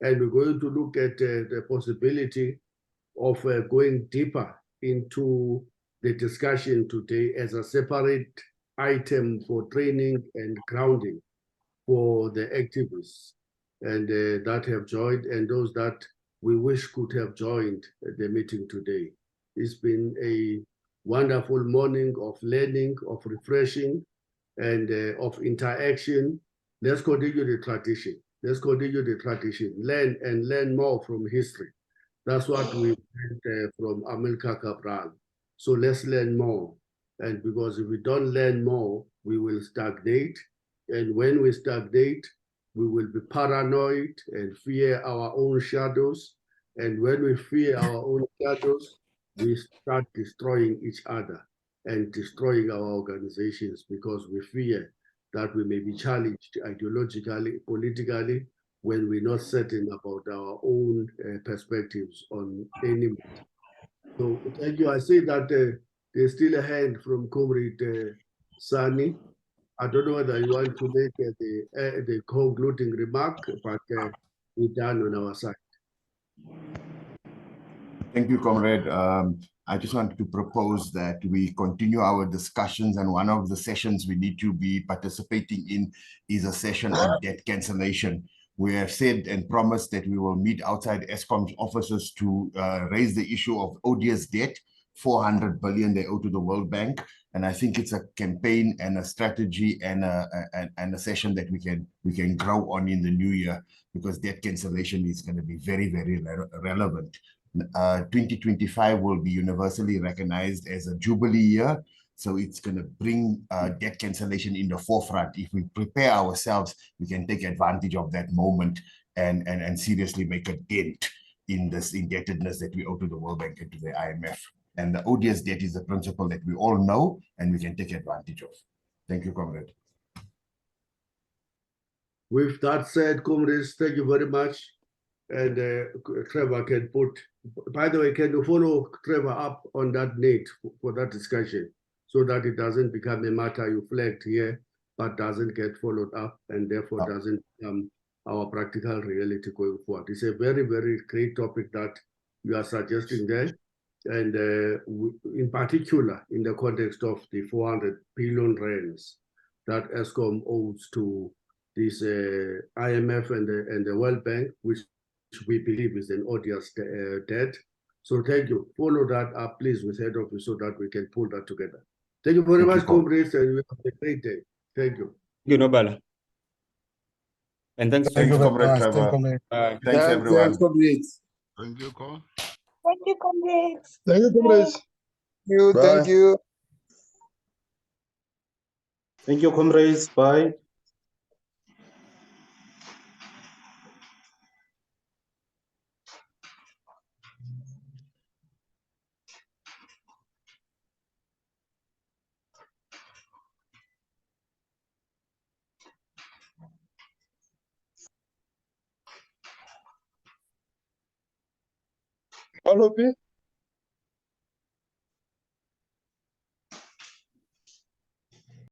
And we're going to look at the possibility of going deeper into the discussion today as a separate item for training and grounding for the activists and that have joined, and those that we wish could have joined the meeting today. It's been a wonderful morning of learning, of refreshing, and of interaction. Let's continue the tradition. Let's continue the tradition. Learn and learn more from history. That's what we learned from Amilcar Cabral. So let's learn more. And because if we don't learn more, we will stagnate. And when we stagnate, we will be paranoid and fear our own shadows. And when we fear our own shadows, we start destroying each other and destroying our organizations because we fear that we may be challenged ideologically, politically, when we're not certain about our own perspectives on any matter. So thank you. I see that there's still a hand from Comrade Sani. I don't know whether you want to make the concluding remark, but we're done on our side. Thank you, Comrade. I just wanted to propose that we continue our discussions, and one of the sessions we need to be participating in is a session on debt cancellation. We have said and promised that we will meet outside ESCOM's offices to raise the issue of odious debt, 400 billion they owe to the World Bank. And I think it's a campaign and a strategy and a session that we can grow on in the new year, because debt cancellation is going to be very, very relevant. 2025 will be universally recognized as a Jubilee year. So it's going to bring debt cancellation in the forefront. If we prepare ourselves, we can take advantage of that moment and seriously make a dent in this indebtedness that we owe to the World Bank and to the IMF. And the odious debt is a principle that we all know and we can take advantage of. Thank you, Comrade. With that said, comrades, thank you very much. And Trevor can put, by the way, can you follow Trevor up on that need for that discussion so that it doesn't become a matter you flagged here, but doesn't get followed up and therefore doesn't become our practical reality going forward. It's a very, very great topic that you are suggesting there. And in particular, in the context of the 400 billion rands that ESCOM owes to this IMF and the World Bank, which we believe is an odious debt. So thank you. Follow that up, please, with head office so that we can pull that together. Thank you very Thank you, much, Paul. comrades, and we have a great day. Thank you. Thank you, Nobala. And thanks. Thank you, Comrade Trevor. Bye. Thanks, everyone. Thanks, comrades. Thank you, Cole. Thank you, comrades. Thank you, comrades. Thank you. Thank you, comrades. Bye. All of you.